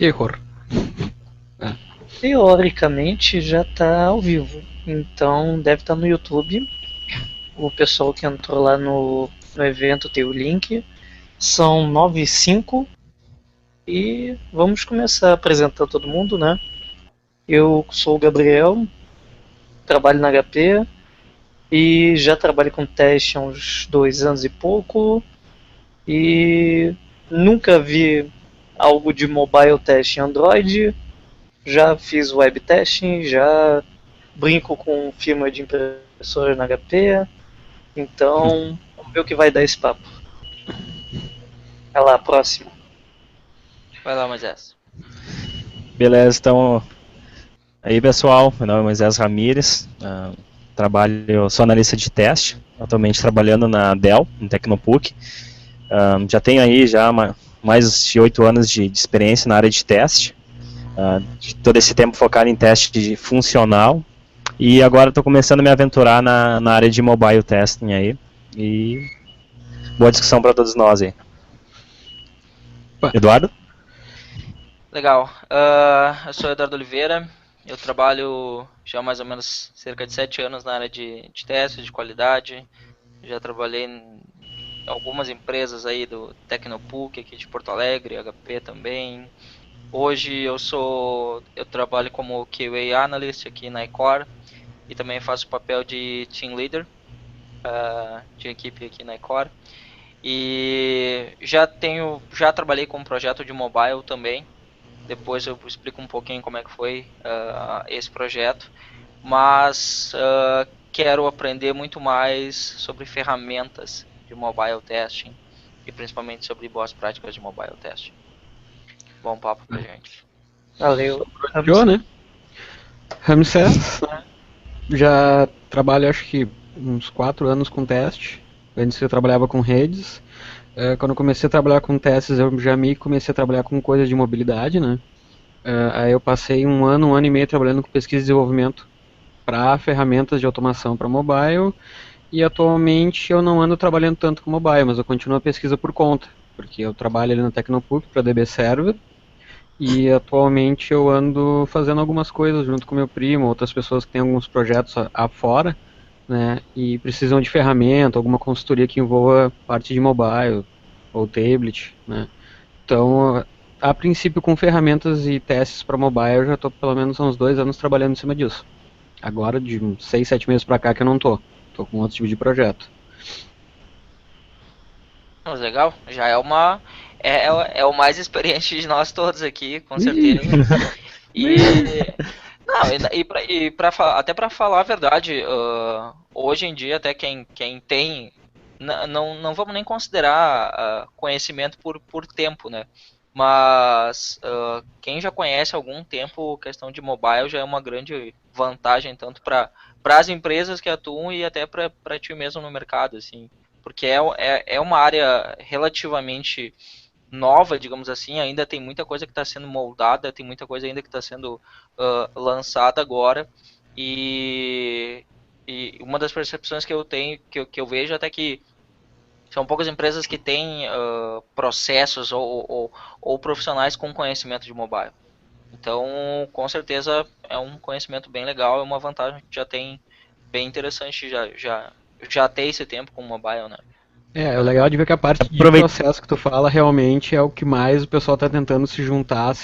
Error. Ah, Teoricamente já tá ao vivo. Então deve estar no YouTube. O pessoal que entrou lá no evento tem o link. São 9 e 5 e vamos começar apresentando todo mundo, né? Eu sou o Gabriel, trabalho na HP e já trabalho com teste há uns 2 anos e pouco e nunca vi algo de mobile teste em Android. Já fiz web testing, já brinco com firma de impressora na HP, então vamos ver o que vai dar esse papo. Vai lá, próximo. Vai lá, Moisés. Beleza, então, aí pessoal, meu nome é Moisés Ramírez, sou analista de teste, atualmente trabalhando na Dell, no Tecnopuc. Já tenho aí mais de 8 anos de experiência na área de teste, todo esse tempo focado em teste funcional, e agora estou começando a me aventurar na área de mobile testing aí, e boa discussão para todos nós aí. Eduardo? Legal. Eu sou Eduardo Oliveira. Eu trabalho já há mais ou menos cerca de 7 anos na área de teste, de qualidade. Já trabalhei em algumas empresas aí do Tecnopuc, aqui de Porto Alegre, HP também. Hoje eu trabalho como QA Analyst aqui na Icor e também faço o papel de Team Leader de equipe aqui na Icor. E já trabalhei com um projeto de mobile também. Depois eu explico um pouquinho como é que foi esse projeto. Mas quero aprender muito mais sobre ferramentas de mobile testing e principalmente sobre boas práticas de mobile testing. Bom papo pra gente. Valeu. Joe, né? Ramsés, né? Já trabalho acho que uns 4 anos com teste. Antes eu trabalhava com redes. Quando eu comecei a trabalhar com testes, eu já meio que comecei a trabalhar com coisas de mobilidade, né? Aí eu passei um ano e meio trabalhando com pesquisa e desenvolvimento para ferramentas de automação para mobile. E atualmente eu não ando trabalhando tanto com mobile, mas eu continuo a pesquisa por conta, porque eu trabalho ali na Tecnopuc para DB Server. E atualmente eu ando fazendo algumas coisas junto com meu primo, outras pessoas que têm alguns projetos afora, né, e precisam de ferramenta, alguma consultoria que envolva parte de mobile ou tablet, né. Então, a princípio com ferramentas e testes para mobile eu já estou pelo menos há uns 2 anos trabalhando em cima disso. Agora de uns 6, 7 meses para cá que eu não tô com outro tipo de projeto. Mas legal, já é o mais experiente de nós todos aqui, com Ih, certeza. E não, até para falar a verdade, hoje em dia até quem tem não vamos nem considerar conhecimento por tempo, né? Mas quem já conhece há algum tempo questão de mobile já é uma grande vantagem tanto para as empresas que atuam e até para ti mesmo no mercado, assim, porque é uma área relativamente nova, digamos assim, ainda tem muita coisa que está sendo moldada, tem muita coisa ainda que está sendo lançada agora, e, e uma das percepções que eu tenho, que eu vejo até que são poucas empresas que têm processos ou profissionais com conhecimento de mobile. Então, com certeza é um conhecimento bem legal, é uma vantagem que já tem bem interessante já ter esse tempo com mobile, né? é legal de ver que a parte de Aproveita. processo que tu fala realmente é o que mais o pessoal está tentando se juntar,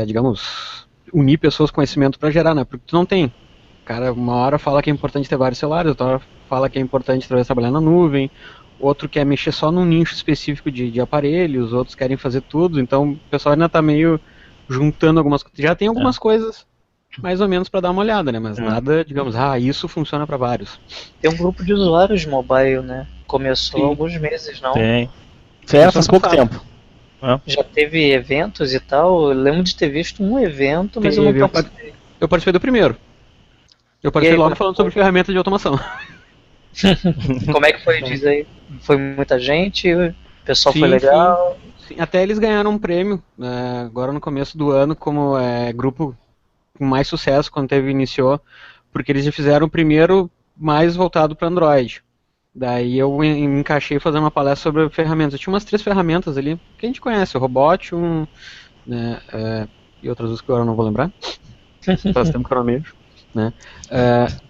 digamos, unir pessoas com conhecimento para gerar, né? Porque tu não tem. O cara, uma hora fala que é importante ter vários celulares, outra hora fala que é importante talvez trabalhar na nuvem, outro quer mexer só num nicho específico de aparelhos, outros querem fazer tudo, então o pessoal ainda tá meio juntando algumas coisas. Já tem algumas coisas mais ou menos para dar uma olhada, né? Mas nada, digamos, isso funciona para vários. Tem um grupo de usuários de mobile, né? Começou há Sim, alguns meses, não? Tem. começou Faz ano pouco passado. tempo. Já teve eventos e tal. Eu lembro de ter visto um evento, mas eu não Teve, participei. eu participei do primeiro. Eu E participei aí, como logo é que falando foi? sobre ferramentas de automação. Como é que foi? Diz aí. Foi muita gente? O pessoal foi Sim, sim. legal? Sim, até eles ganharam um prêmio agora no começo do ano como grupo com mais sucesso quando iniciou, porque eles já fizeram o primeiro mais voltado para Android. Daí eu me encaixei fazendo uma palestra sobre ferramentas. Eu tinha umas 3 ferramentas ali, que a gente conhece, o Robotium, né, e outras duas que agora eu não vou lembrar. Faz tempo que eu não mexo, né.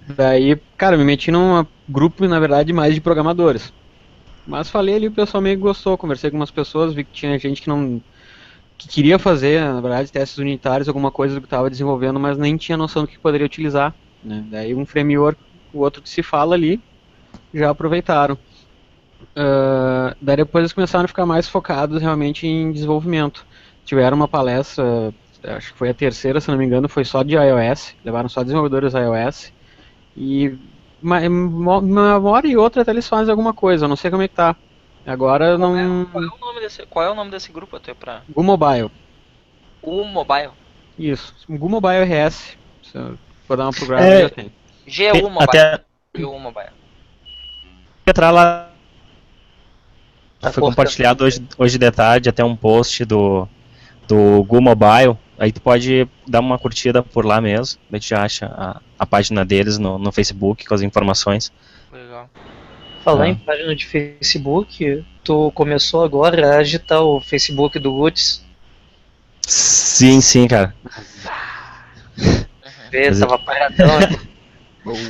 Daí, cara, eu me meti num grupo, na verdade, mais de programadores. Mas falei ali, o pessoal meio que gostou, conversei com umas pessoas, vi que tinha gente que queria fazer, na verdade, testes unitários, alguma coisa do que estava desenvolvendo, mas nem tinha noção do que poderia utilizar, né. Daí um framework, o outro que se fala ali, já aproveitaram. Daí depois eles começaram a ficar mais focados realmente em desenvolvimento. Tiveram uma palestra, acho que foi a terceira, se não me engano, foi só de iOS, levaram só desenvolvedores iOS, e uma hora e outra até eles fazem alguma coisa, eu não sei como é que tá. Agora não... Qual é o nome desse grupo até pra... Go Mobile, O Mobile? isso, Go Mobile RS, se eu for dar uma procurada É, já tem. GU Mobile. Até GU Mobile. entrar lá, Tá foi cortando. compartilhado hoje de tarde até um post do Go Mobile. Aí tu pode dar uma curtida por lá mesmo. A gente já acha a página deles no Facebook com as informações. Legal. Falar Ah. em página de Facebook, tu começou agora a agitar o Facebook do Guts. Sim, cara. Vê, tava paradão.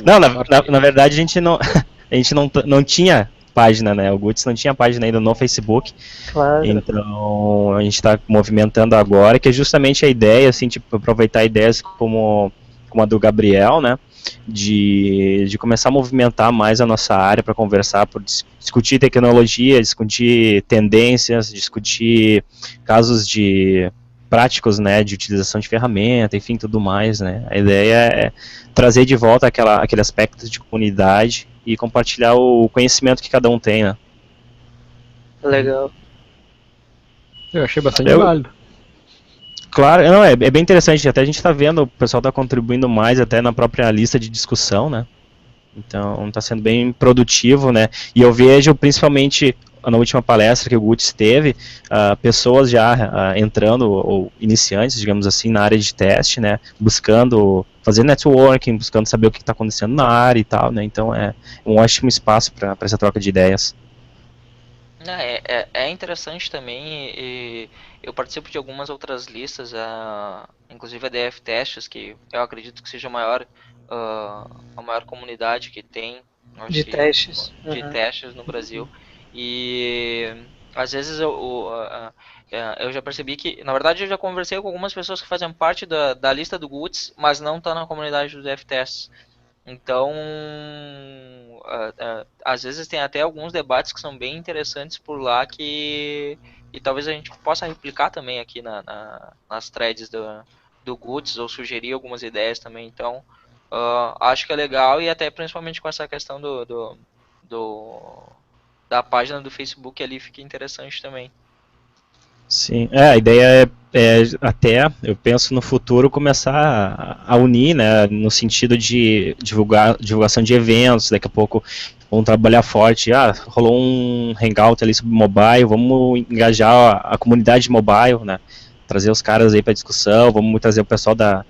Não, na verdade a gente não tinha página, né? O Guts não tinha página ainda no Facebook. Claro. Então a gente está movimentando agora, que é justamente a ideia, assim, tipo, aproveitar ideias como a do Gabriel, né? De começar a movimentar mais a nossa área para conversar, por discutir tecnologia, discutir tendências, discutir casos de práticos, né, de utilização de ferramenta, enfim, tudo mais, né. A ideia é trazer de volta aquele aspecto de comunidade e compartilhar o conhecimento que cada um tem, né. Legal. Eu achei bastante Eu- válido. Claro, não, é bem interessante, até a gente está vendo, o pessoal está contribuindo mais até na própria lista de discussão, né, então está sendo bem produtivo, né, e eu vejo principalmente na última palestra que o Guts teve, pessoas já entrando, ou iniciantes, digamos assim, na área de teste, né, buscando fazer networking, buscando saber o que está acontecendo na área e tal, né, então é um ótimo espaço para essa troca de ideias. É interessante também, e eu participo de algumas outras listas, inclusive a DF Testes, que eu acredito que seja a maior comunidade que tem, acho De que, testes. de Uhum. testes no Brasil. E às vezes eu já percebi que, na verdade, eu já conversei com algumas pessoas que fazem parte da lista do Guts, mas não estão na comunidade do DF Tests. Então, às vezes tem até alguns debates que são bem interessantes por lá e talvez a gente possa replicar também aqui nas threads do Guts ou sugerir algumas ideias também. Então, acho que é legal, e até principalmente com essa questão da página do Facebook ali fica interessante também. Sim, a ideia é até, eu penso no futuro, começar a unir, né, no sentido de divulgação de eventos, daqui a pouco vamos trabalhar forte, rolou um hangout ali sobre mobile, vamos engajar a comunidade mobile, né, trazer os caras aí para discussão, vamos trazer o pessoal da...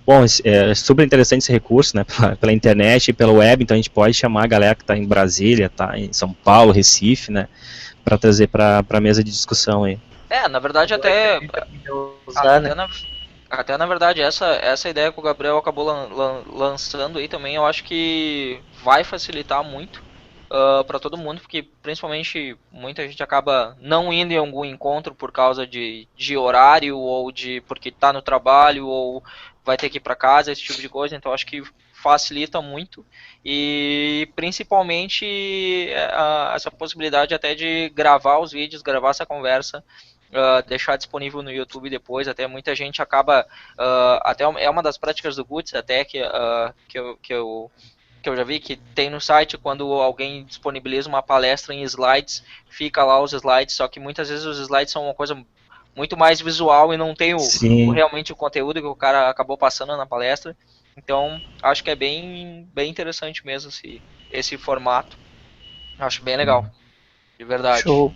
Bom, é super interessante esse recurso, né, pela internet e pela web, então a gente pode chamar a galera que está em Brasília, tá em São Paulo, Recife, né, para trazer para a mesa de discussão aí. Na verdade, até Usar, né? na verdade, essa ideia que o Gabriel acabou lançando aí também, eu acho que vai facilitar muito para todo mundo, porque principalmente muita gente acaba não indo em algum encontro por causa de horário, ou porque está no trabalho, ou vai ter que ir para casa, esse tipo de coisa. Então acho que facilita muito, e principalmente essa possibilidade até de gravar os vídeos, gravar essa conversa, deixar disponível no YouTube depois. Até muita gente acaba, até é uma das práticas do Guts até que eu já vi que tem no site, quando alguém disponibiliza uma palestra em slides, fica lá os slides, só que muitas vezes os slides são uma coisa muito mais visual e não tem realmente o conteúdo que o cara acabou passando na palestra. Então acho que é bem interessante mesmo esse formato. Acho bem legal, de verdade. Show.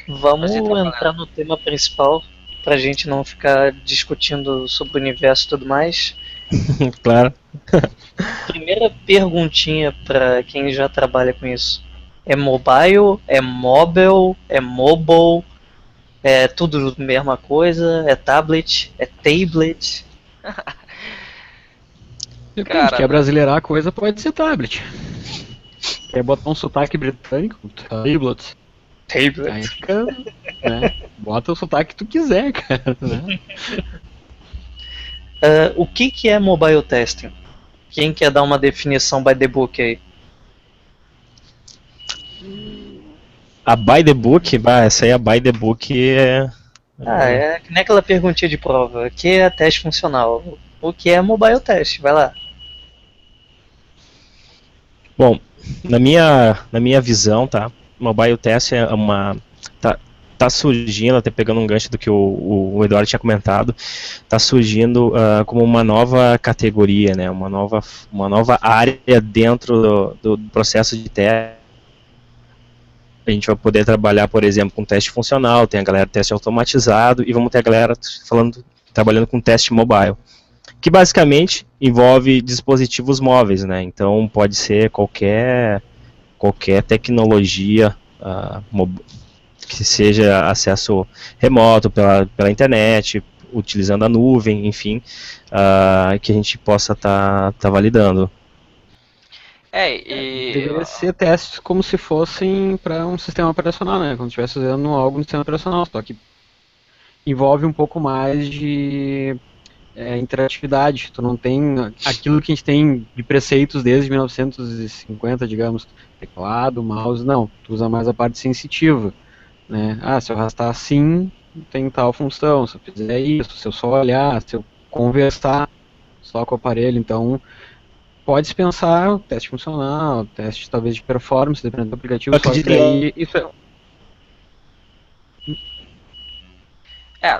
Vamos Mas entra, entrar no tema principal, pra gente não ficar discutindo sobre o universo e tudo mais. Claro. Primeira perguntinha pra quem já trabalha com isso. É mobile? É mobile? É mobile? É tudo a mesma coisa? É tablet? É tablet? Depende, Cara, quer brasileirar a coisa, pode ser tablet. Quer botar um sotaque britânico? Tablet. Tablet. Aí fica, né? Bota o sotaque que tu quiser, cara, né? O que é mobile testing? Quem quer dar uma definição by the book aí? A by the book, essa aí a by the book é. É que nem aquela perguntinha de prova. O que é teste funcional? O que é mobile test? Vai lá. Bom, na minha visão, tá? Mobile test é uma. Tá surgindo, até pegando um gancho do que o Eduardo tinha comentado, tá surgindo como uma nova categoria, né? Uma nova área dentro do processo de teste. A gente vai poder trabalhar, por exemplo, com teste funcional, tem a galera teste automatizado e vamos ter a galera trabalhando com teste mobile, que basicamente envolve dispositivos móveis, né? Então pode ser qualquer tecnologia que seja acesso remoto pela internet, utilizando a nuvem, enfim, que a gente possa tá validando. Deveria ser testes como se fossem para um sistema operacional, né? Como se estivesse fazendo algo no sistema operacional, só que envolve um pouco mais de interatividade. Tu não tem aquilo que a gente tem de preceitos desde 1950, digamos, teclado, mouse, não. Tu usa mais a parte sensitiva, né? Se eu arrastar assim, tem tal função. Se eu fizer isso, se eu só olhar, se eu conversar só com o aparelho, então pode-se pensar teste funcional, teste talvez de performance, dependendo do aplicativo, só que daí isso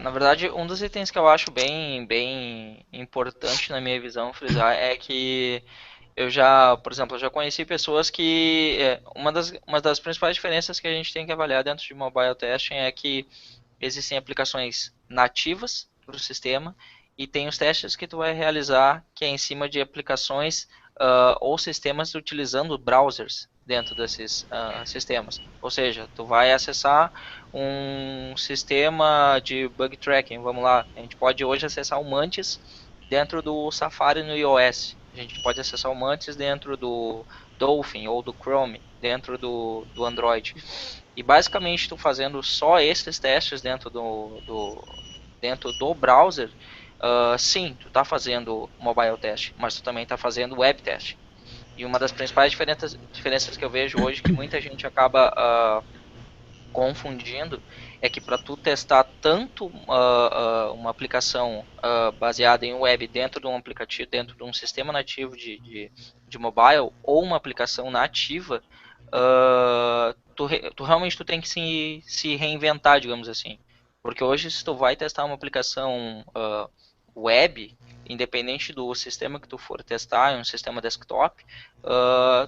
na verdade, um dos itens que eu acho bem importante na minha visão frisar é que por exemplo, eu já conheci pessoas que uma das principais diferenças que a gente tem que avaliar dentro de mobile testing é que existem aplicações nativas para o sistema e tem os testes que tu vai realizar que é em cima de aplicações ou sistemas utilizando browsers dentro desses sistemas. Ou seja, tu vai acessar um sistema de bug tracking. Vamos lá, a gente pode hoje acessar o Mantis dentro do Safari no iOS. A gente pode acessar o Mantis dentro do Dolphin ou do Chrome dentro do Android. E basicamente tu fazendo só esses testes dentro do browser, sim, tu está fazendo mobile test, mas tu também está fazendo web test. E uma das principais diferenças que eu vejo hoje que muita gente acaba confundindo é que para tu testar tanto uma aplicação baseada em web dentro de um aplicativo, dentro de um sistema nativo de mobile ou uma aplicação nativa, tu realmente tem que se reinventar, digamos assim. Porque hoje se tu vai testar uma aplicação web, independente do sistema que tu for testar, é um sistema desktop,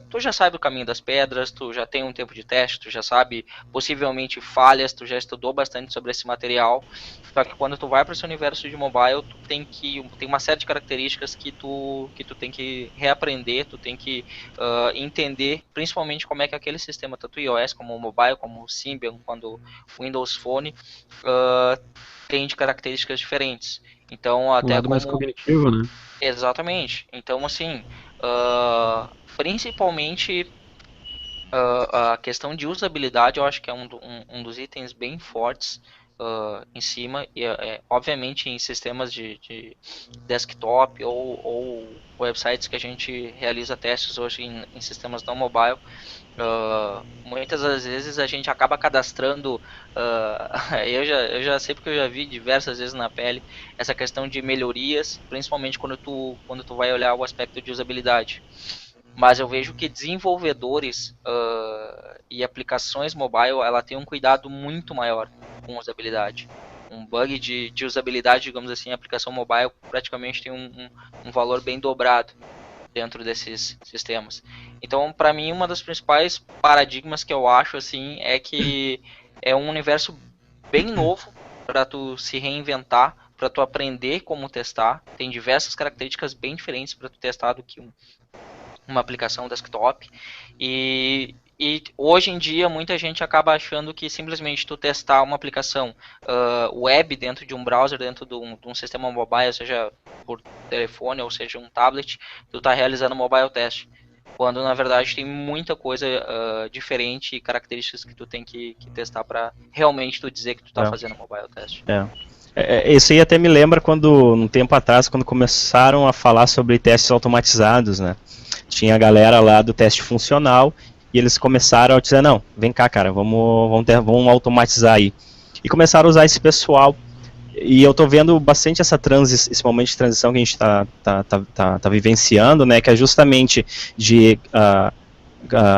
tu já sabe o caminho das pedras, tu já tem um tempo de teste, tu já sabe possivelmente falhas, tu já estudou bastante sobre esse material. Só que quando tu vai para esse universo de mobile, tu tem uma série de características que tu tem que reaprender, tu tem que entender, principalmente como é que aquele sistema, tanto o iOS como o mobile, como o Symbian, quando o Windows Phone, tem de características diferentes. Então, até lado mais cognitivo, né? Exatamente. Então, assim, principalmente a questão de usabilidade, eu acho que é um dos itens bem fortes em cima. E, obviamente, em sistemas de desktop ou websites que a gente realiza testes hoje em sistemas não mobile, muitas das vezes a gente acaba cadastrando, eu já sei porque eu já vi diversas vezes na pele essa questão de melhorias, principalmente quando tu vai olhar o aspecto de usabilidade. Mas eu vejo que desenvolvedores e aplicações mobile, ela tem um cuidado muito maior com usabilidade. Um bug de usabilidade, digamos assim, a aplicação mobile praticamente tem um valor bem dobrado dentro desses sistemas. Então, para mim, uma das principais paradigmas que eu acho assim é que é um universo bem novo para tu se reinventar, tu aprender como testar. Tem diversas características bem diferentes para tu testar do que uma aplicação desktop. E hoje em dia muita gente acaba achando que simplesmente tu testar uma aplicação web dentro de um browser, dentro de um sistema mobile, seja por telefone ou seja um tablet, tu está realizando mobile test. Quando na verdade tem muita coisa diferente e características que tu tem que testar para realmente tu dizer que tu está fazendo mobile test. Isso aí até me lembra quando, um tempo atrás, quando começaram a falar sobre testes automatizados, né? Tinha a galera lá do teste funcional e eles começaram a dizer, não, vem cá, cara, vamos automatizar aí. E começaram a usar esse pessoal. E eu tô vendo bastante esse momento de transição que a gente tá vivenciando, né, que é justamente de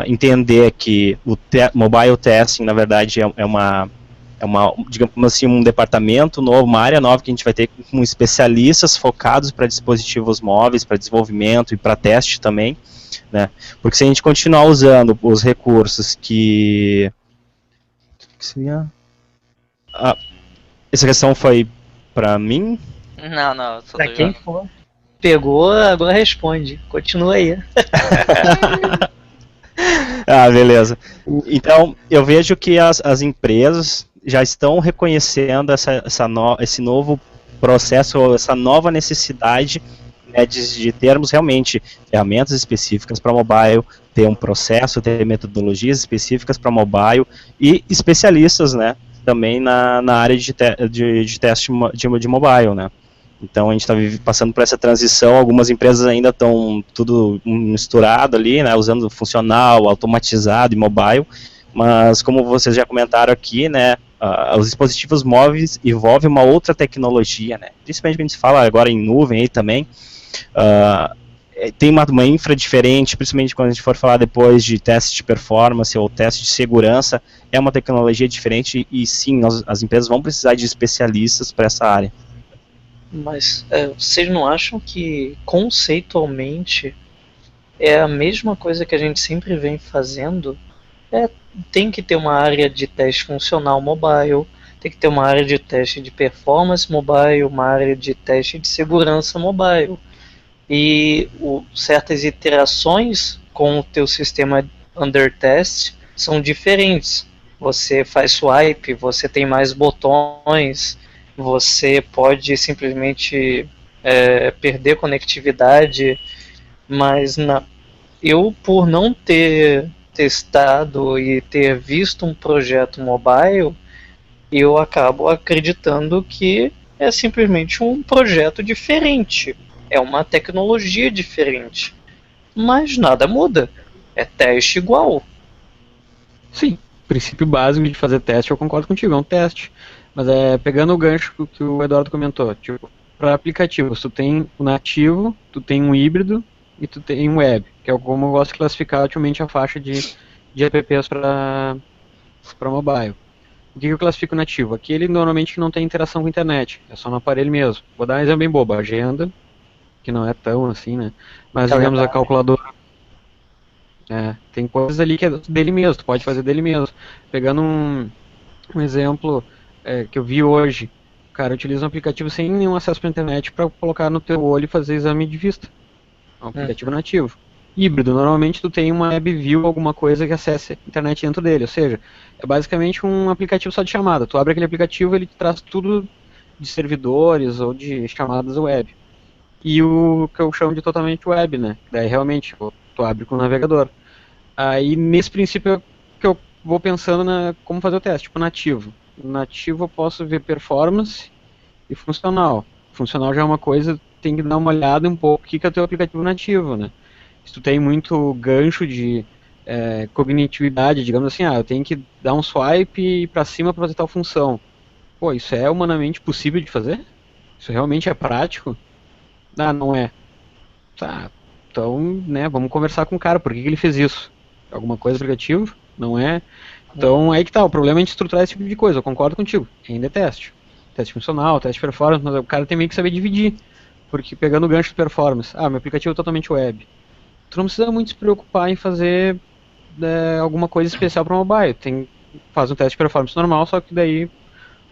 entender que o mobile testing, na verdade, é uma, digamos assim, um departamento novo, uma área nova que a gente vai ter com especialistas focados para dispositivos móveis, para desenvolvimento e para teste também, né, porque se a gente continuar usando os recursos que seria... Essa questão foi pra mim? Não. Pra quem for. Pegou, agora responde. Continua aí. Beleza. Então, eu vejo que as empresas já estão reconhecendo esse novo processo, essa nova necessidade, né, de termos realmente ferramentas específicas para mobile, ter um processo, ter metodologias específicas para mobile e especialistas, né, também na área de teste de mobile, né. Então a gente está passando por essa transição, algumas empresas ainda estão tudo misturado ali, né, usando funcional, automatizado e mobile, mas como vocês já comentaram aqui, né, os dispositivos móveis envolvem uma outra tecnologia, né, principalmente quando a gente fala agora em nuvem aí também, tem uma infra diferente, principalmente quando a gente for falar depois de teste de performance ou teste de segurança, é uma tecnologia diferente e sim, as empresas vão precisar de especialistas para essa área. Mas vocês não acham que conceitualmente é a mesma coisa que a gente sempre vem fazendo? Tem que ter uma área de teste funcional mobile, tem que ter uma área de teste de performance mobile, uma área de teste de segurança mobile. E certas iterações com o teu sistema under test são diferentes. Você faz swipe, você tem mais botões, você pode simplesmente perder conectividade, mas eu, por não ter testado e ter visto um projeto mobile, eu acabo acreditando que é simplesmente um projeto diferente. É uma tecnologia diferente. Mas nada muda. É teste igual. Sim, o princípio básico de fazer teste, eu concordo contigo, é um teste. Mas pegando o gancho que o Eduardo comentou, tipo, para aplicativos, tu tem o nativo, tu tem um híbrido e tu tem um web, que é como eu gosto de classificar atualmente a faixa de apps para mobile. O que eu classifico nativo? Aquele normalmente não tem interação com a internet, é só no aparelho mesmo. Vou dar um exemplo bem bobo, a agenda, que não é tão assim, né? Mas digamos a calculadora. Tem coisas ali que é dele mesmo, tu pode fazer dele mesmo. Pegando um exemplo que eu vi hoje, o cara utiliza um aplicativo sem nenhum acesso para a internet para colocar no teu olho e fazer exame de vista. É um aplicativo nativo. Híbrido, normalmente tu tem uma WebView, alguma coisa que acesse a internet dentro dele, ou seja, é basicamente um aplicativo só de chamada. Tu abre aquele aplicativo, ele traz tudo de servidores ou de chamadas web. E o que eu chamo de totalmente web, né? Daí realmente tu abre com o navegador. Aí nesse princípio que eu vou pensando como fazer o teste, tipo nativo. Nativo eu posso ver performance e funcional. Funcional já é uma coisa, tem que dar uma olhada um pouco o que é o teu aplicativo nativo, né? Se tu tem muito gancho de cognitividade, digamos assim, eu tenho que dar um swipe e ir pra cima para fazer tal função. Pô, isso é humanamente possível de fazer? Isso realmente é prático? Não é. Tá, então, né, vamos conversar com o cara, por que ele fez isso? Alguma coisa aplicativo? Não é? Então, aí que tá, o problema é a gente estruturar esse tipo de coisa, eu concordo contigo, ainda é teste. Teste funcional, teste de performance, mas o cara tem meio que saber dividir, porque pegando o gancho de performance, meu aplicativo é totalmente web. Tu não precisa muito se preocupar em fazer alguma coisa especial para mobile, faz um teste de performance normal, só que daí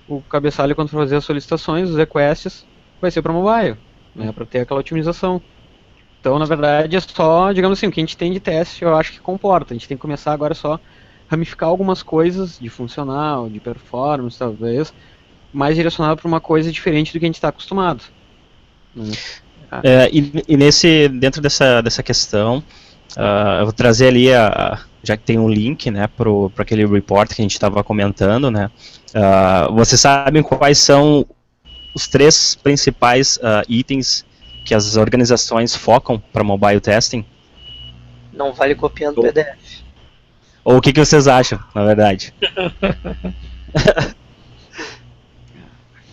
o cabeçalho quando for fazer as solicitações, os requests, vai ser para mobile, né, para ter aquela otimização. Então, na verdade, é só, digamos assim, o que a gente tem de teste, eu acho que comporta. A gente tem que começar agora só ramificar algumas coisas de funcional, de performance, talvez, mais direcionado para uma coisa diferente do que a gente está acostumado. Né? Dentro dessa questão, eu vou trazer ali, já que tem um link, né, para aquele report que a gente estava comentando, né, vocês sabem quais são os 3 principais itens que as organizações focam para mobile testing? Não vale copiar do PDF. Ou o que vocês acham, na verdade?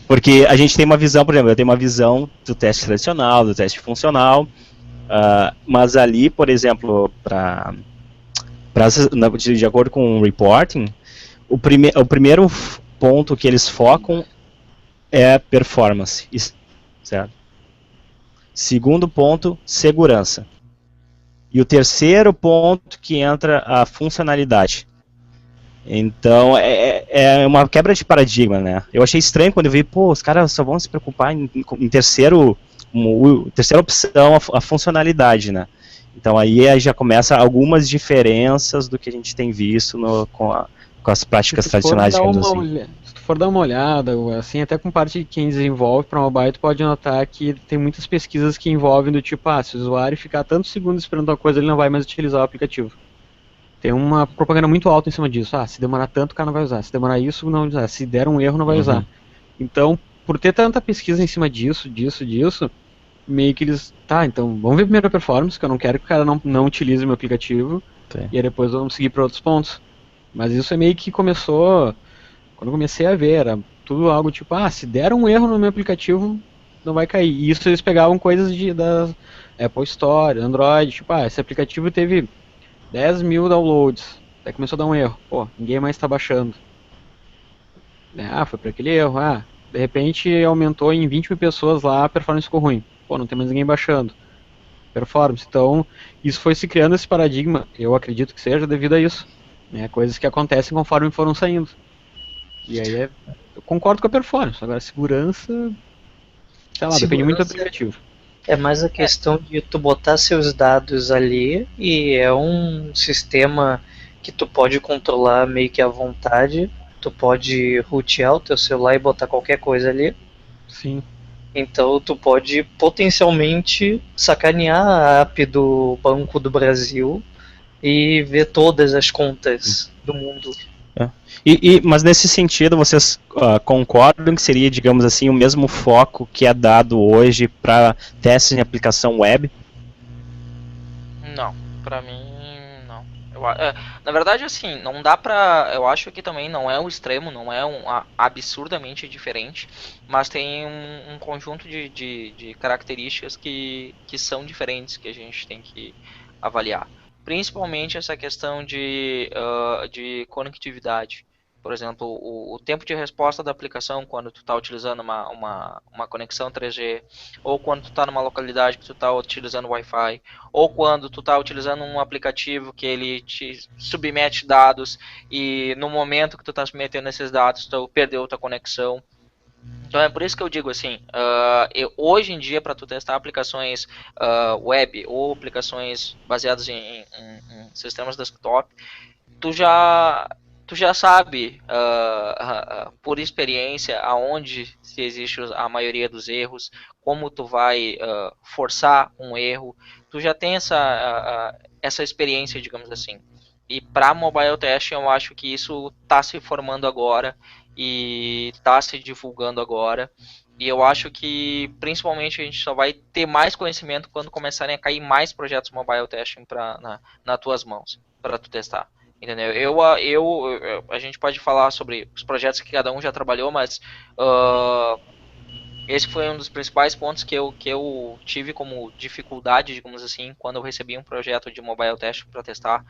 Porque a gente tem uma visão, por exemplo, eu tenho uma visão do teste tradicional, do teste funcional, mas ali, por exemplo, de acordo com o reporting, o primeiro ponto que eles focam é performance, certo? Segundo ponto, segurança. E o terceiro ponto que entra a funcionalidade. Então, é uma quebra de paradigma, né? Eu achei estranho quando eu vi, os caras só vão se preocupar em terceira opção, a funcionalidade, né? Então, aí já começa algumas diferenças do que a gente tem visto com as práticas tradicionais, digamos assim. Se tu for dar uma olhada, assim, até com parte de quem desenvolve para mobile, tu pode notar que tem muitas pesquisas que envolvem do tipo, se o usuário ficar tantos segundos esperando uma coisa, ele não vai mais utilizar o aplicativo. Tem uma propaganda muito alta em cima disso. Se demorar tanto, o cara não vai usar. Se demorar isso, não vai usar. Se der um erro, não vai usar. Então, por ter tanta pesquisa em cima disso, meio que eles... então vamos ver primeiro a performance, que eu não quero que o cara não utilize o meu aplicativo. Sim. E aí depois vamos seguir para outros pontos. Mas isso é meio que começou... Quando eu comecei a ver, era tudo algo tipo, se der um erro no meu aplicativo, não vai cair. E isso eles pegavam coisas da Apple Store, Android, tipo, esse aplicativo teve 10 mil downloads. Daí começou a dar um erro. Ninguém mais está baixando. Foi para aquele erro. De repente aumentou em 20 mil pessoas lá, a performance ficou ruim. Não tem mais ninguém baixando. Performance. Então, isso foi se criando esse paradigma. Eu acredito que seja devido a isso. Coisas que acontecem conforme foram saindo. E aí eu concordo com a performance. Agora, segurança... depende muito do aplicativo. É mais a questão de tu botar seus dados ali e é um sistema que tu pode controlar meio que à vontade. Tu pode rotear o teu celular e botar qualquer coisa ali. Sim. Então tu pode potencialmente sacanear a app do Banco do Brasil e ver todas as contas do mundo. Mas nesse sentido, vocês concordam que seria, digamos assim, o mesmo foco que é dado hoje para testes em aplicação web? Não, para mim não. Na verdade, assim, não dá pra... Eu acho que também não é um extremo, não é absurdamente diferente, mas tem um conjunto de características que são diferentes que a gente tem que avaliar. Principalmente essa questão de conectividade. Por exemplo, o tempo de resposta da aplicação quando tu está utilizando uma conexão 3G, ou quando tu está numa localidade que tu está utilizando Wi-Fi, ou quando tu está utilizando um aplicativo que ele te submete dados e no momento que tu está submetendo esses dados tu perdeu tua conexão. Então é por isso que eu digo assim, hoje em dia para tu testar aplicações web ou aplicações baseadas em sistemas desktop, tu já sabe por experiência aonde se existe a maioria dos erros, como tu vai forçar um erro, tu já tem essa experiência, digamos assim. E para mobile testing eu acho que isso está se formando agora e está se divulgando agora. E eu acho que principalmente a gente só vai ter mais conhecimento quando começarem a cair mais projetos mobile testing nas tuas mãos, para tu testar. Entendeu? A gente pode falar sobre os projetos que cada um já trabalhou, mas esse foi um dos principais pontos que eu tive como dificuldade, digamos assim, quando eu recebi um projeto de mobile testing para testar.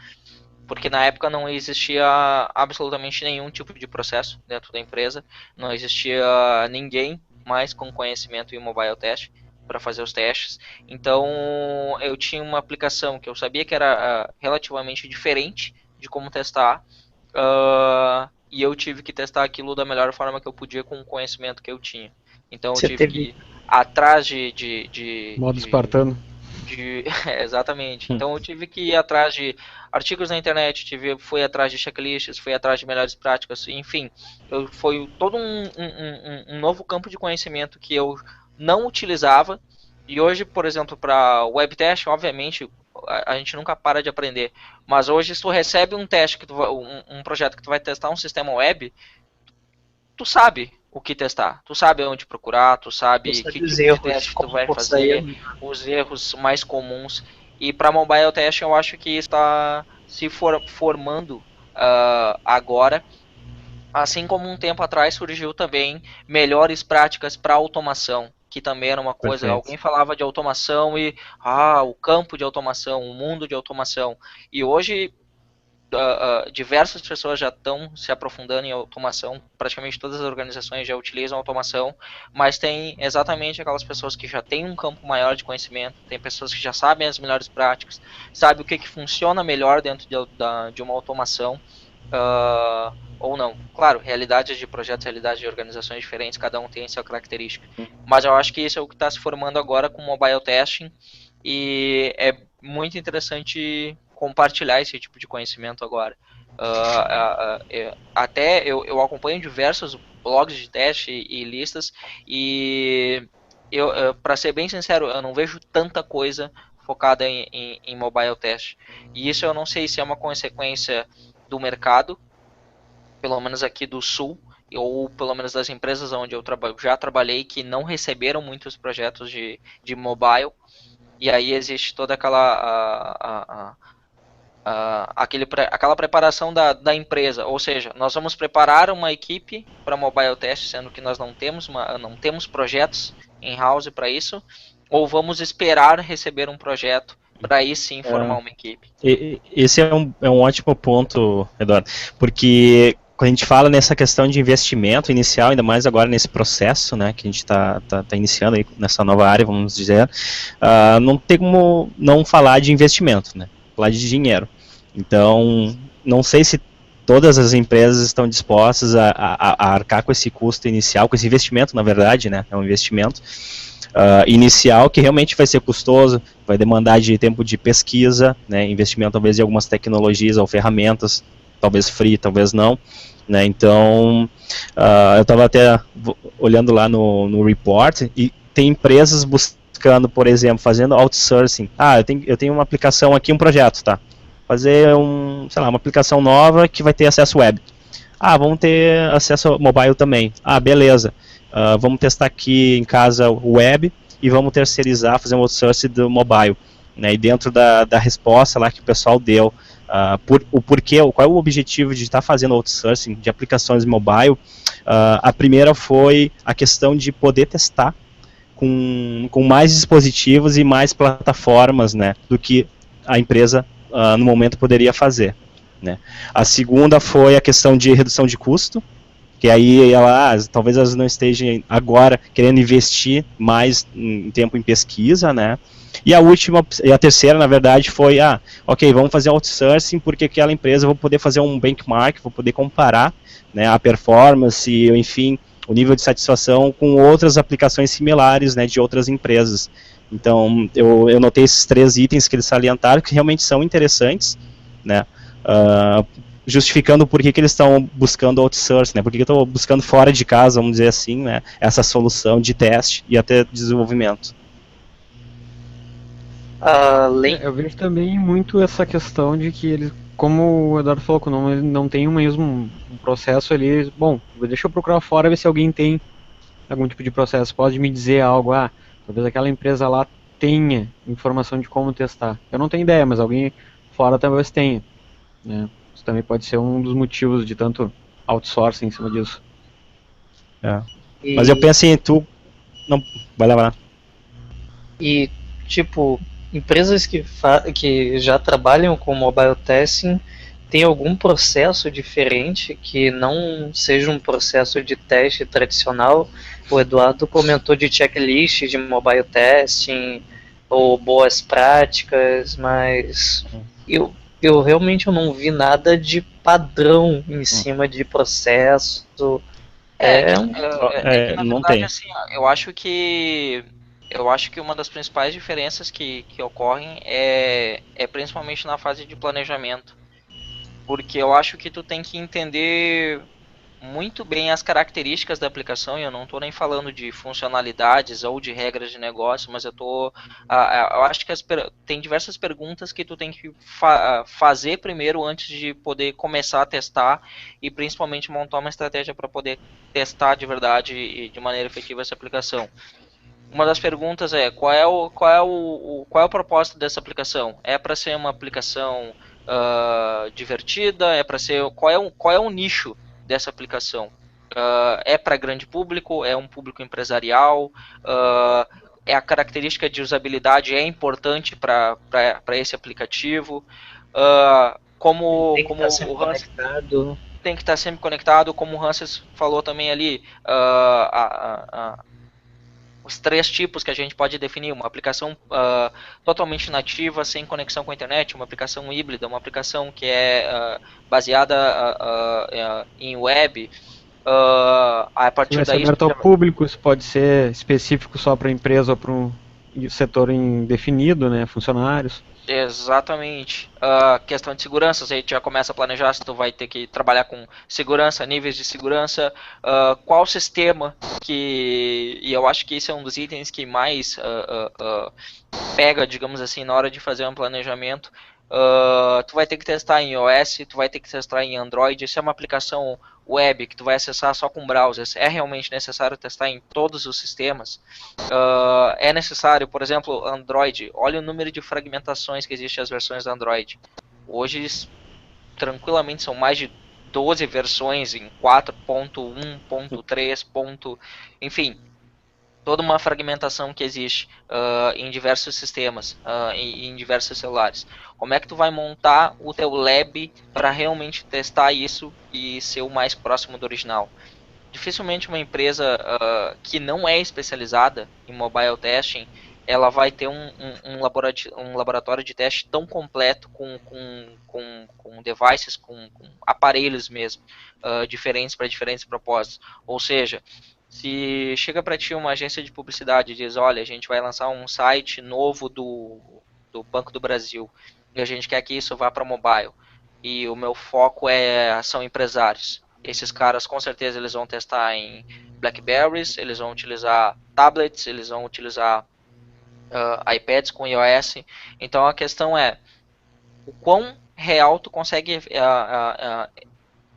Porque na época não existia absolutamente nenhum tipo de processo dentro da empresa, não existia ninguém mais com conhecimento em mobile test para fazer os testes. Então eu tinha uma aplicação que eu sabia que era relativamente diferente de como testar, e eu tive que testar aquilo da melhor forma que eu podia com o conhecimento que eu tinha. Então eu Você tive teve- que ir atrás Modo espartano. exatamente. Então eu tive que ir atrás de artigos na internet, fui atrás de checklists, fui atrás de melhores práticas, enfim, foi todo um novo campo de conhecimento que eu não utilizava. E hoje, por exemplo, para web test, obviamente, a gente nunca para de aprender. Mas hoje, se tu recebe um teste, um projeto que tu vai testar um sistema web, tu sabe o que testar, tu sabe onde procurar, tu sabe Você que sabe os tipo de erros, teste tu como vai por fazer, sair. os erros mais comuns. E para mobile test eu acho que está se formando agora, assim como um tempo atrás surgiu também melhores práticas para automação, que também era uma coisa, Perfeito. alguém falava de automação e o campo de automação, o mundo de automação. E hoje diversas pessoas já estão se aprofundando em automação, praticamente todas as organizações já utilizam automação, mas tem exatamente aquelas pessoas que já têm um campo maior de conhecimento, tem pessoas que já sabem as melhores práticas, sabem o que funciona melhor dentro de uma automação, ou não. Claro, realidades de projetos, realidades de organizações diferentes, cada um tem a sua característica, mas eu acho que isso é o que está se formando agora com o mobile testing, e é muito interessante compartilhar esse tipo de conhecimento agora. Até eu acompanho diversos blogs de teste e listas, e para ser bem sincero, eu não vejo tanta coisa focada em mobile test. E isso eu não sei se é uma consequência do mercado, pelo menos aqui do Sul, ou pelo menos das empresas onde eu já trabalhei, que não receberam muitos projetos de mobile. E aí existe toda aquela preparação da empresa, ou seja, nós vamos preparar uma equipe para mobile test, sendo que nós não temos projetos in-house para isso, ou vamos esperar receber um projeto para aí sim formar uma equipe. Esse é um ótimo ponto, Eduardo, porque quando a gente fala nessa questão de investimento inicial, ainda mais agora nesse processo, né, que a gente está iniciando aí nessa nova área, vamos dizer, não tem como não falar de investimento, né, falar de dinheiro. Então, não sei se todas as empresas estão dispostas a arcar com esse custo inicial, com esse investimento, na verdade, né, é um investimento inicial que realmente vai ser custoso, vai demandar de tempo de pesquisa, né, investimento talvez em algumas tecnologias ou ferramentas, talvez free, talvez não, né, então eu estava até olhando lá no report e tem empresas buscando, por exemplo, fazendo outsourcing. Eu tenho uma aplicação aqui, um projeto, tá? Fazer uma aplicação nova que vai ter acesso web. Vamos ter acesso mobile também. Beleza. Vamos testar aqui em casa web e vamos terceirizar, fazer um outsourcing do mobile. Né? E dentro da resposta lá que o pessoal deu, o porquê, qual é o objetivo de estar fazendo outsourcing de aplicações mobile, a primeira foi a questão de poder testar com mais dispositivos e mais plataformas, né, do que a empresa no momento poderia fazer. Né? A segunda foi a questão de redução de custo, que aí talvez elas não estejam agora querendo investir mais em tempo em pesquisa, né? E a terceira, na verdade, foi, ok, vamos fazer outsourcing, porque aquela empresa eu vou poder fazer um benchmark, vou poder comparar, né, a performance, enfim, o nível de satisfação com outras aplicações similares, né, de outras empresas. Então, eu notei esses 3 itens que eles salientaram, que realmente são interessantes, né, justificando por que eles estão buscando outsourcing, né, por que eu estou buscando fora de casa, vamos dizer assim, né, essa solução de teste e até desenvolvimento. Eu vejo também muito essa questão de que eles, como o Eduardo falou, quando não tem mesmo um processo ali, bom, deixa eu procurar fora, ver se alguém tem algum tipo de processo, pode me dizer algo, talvez aquela empresa lá tenha informação de como testar. Eu não tenho ideia, mas alguém fora talvez tenha, né? Isso também pode ser um dos motivos de tanto outsourcing em cima disso. Mas eu penso em tu... Não, vai lá. E, tipo, empresas que já trabalham com mobile testing tem algum processo diferente que não seja um processo de teste tradicional? O Eduardo comentou de checklist de mobile testing ou boas práticas, mas eu realmente não vi nada de padrão em cima de processo. Na não verdade, tem. assim, eu acho que uma das principais diferenças que ocorrem é principalmente na fase de planejamento, porque eu acho que tu tem que entender muito bem as características da aplicação, e eu não estou nem falando de funcionalidades ou de regras de negócio, mas eu acho que tem diversas perguntas que tu tem que fazer primeiro antes de poder começar a testar, e principalmente montar uma estratégia para poder testar de verdade e de maneira efetiva essa aplicação. Uma das perguntas é qual é o propósito dessa aplicação? É para ser uma aplicação divertida? É para ser qual é o nicho dessa aplicação? É para grande público? É um público empresarial? É a característica de usabilidade é importante para esse aplicativo? Como o Hans tem que estar sempre conectado, como o Hanses falou também ali, os 3 tipos que a gente pode definir: uma aplicação totalmente nativa, sem conexão com a internet, uma aplicação híbrida, uma aplicação que é baseada em web. A partir Vai ser daí aberto ao público, isso pode ser específico só para a empresa ou para um setor indefinido, né, funcionários. Exatamente. Questão de segurança, a gente já começa a planejar se tu vai ter que trabalhar com segurança, níveis de segurança, qual sistema e eu acho que esse é um dos itens que mais pega, digamos assim, na hora de fazer um planejamento. Tu vai ter que testar em iOS, tu vai ter que testar em Android. Se é uma aplicação web que tu vai acessar só com browsers, é realmente necessário testar em todos os sistemas? É necessário, por exemplo, Android, olha o número de fragmentações que existem as versões da Android. Hoje, tranquilamente, são mais de 12 versões em 4.1.3. Enfim, toda uma fragmentação que existe em diversos sistemas, em diversos celulares. Como é que tu vai montar o teu lab para realmente testar isso e ser o mais próximo do original? Dificilmente uma empresa que não é especializada em mobile testing, ela vai ter um laboratório de teste tão completo com devices, com aparelhos mesmo, diferentes para diferentes propósitos. Ou seja, se chega para ti uma agência de publicidade e diz: olha, a gente vai lançar um site novo do Banco do Brasil e a gente quer que isso vá para mobile, e o meu foco são empresários. Esses caras com certeza eles vão testar em Blackberries, eles vão utilizar tablets, eles vão utilizar iPads com iOS. Então a questão é o quão real tu consegue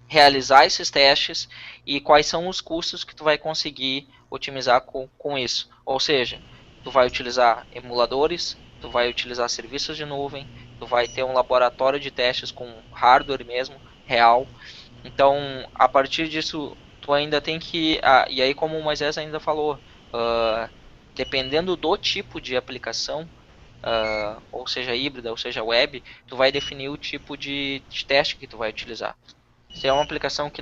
realizar esses testes e quais são os custos que tu vai conseguir otimizar com isso. Ou seja, tu vai utilizar emuladores, tu vai utilizar serviços de nuvem, tu vai ter um laboratório de testes com hardware mesmo, real. Então, a partir disso, tu ainda tem que... e aí, como o Moisés ainda falou, dependendo do tipo de aplicação, ou seja híbrida, ou seja web, tu vai definir o tipo de teste que tu vai utilizar. Se é uma aplicação que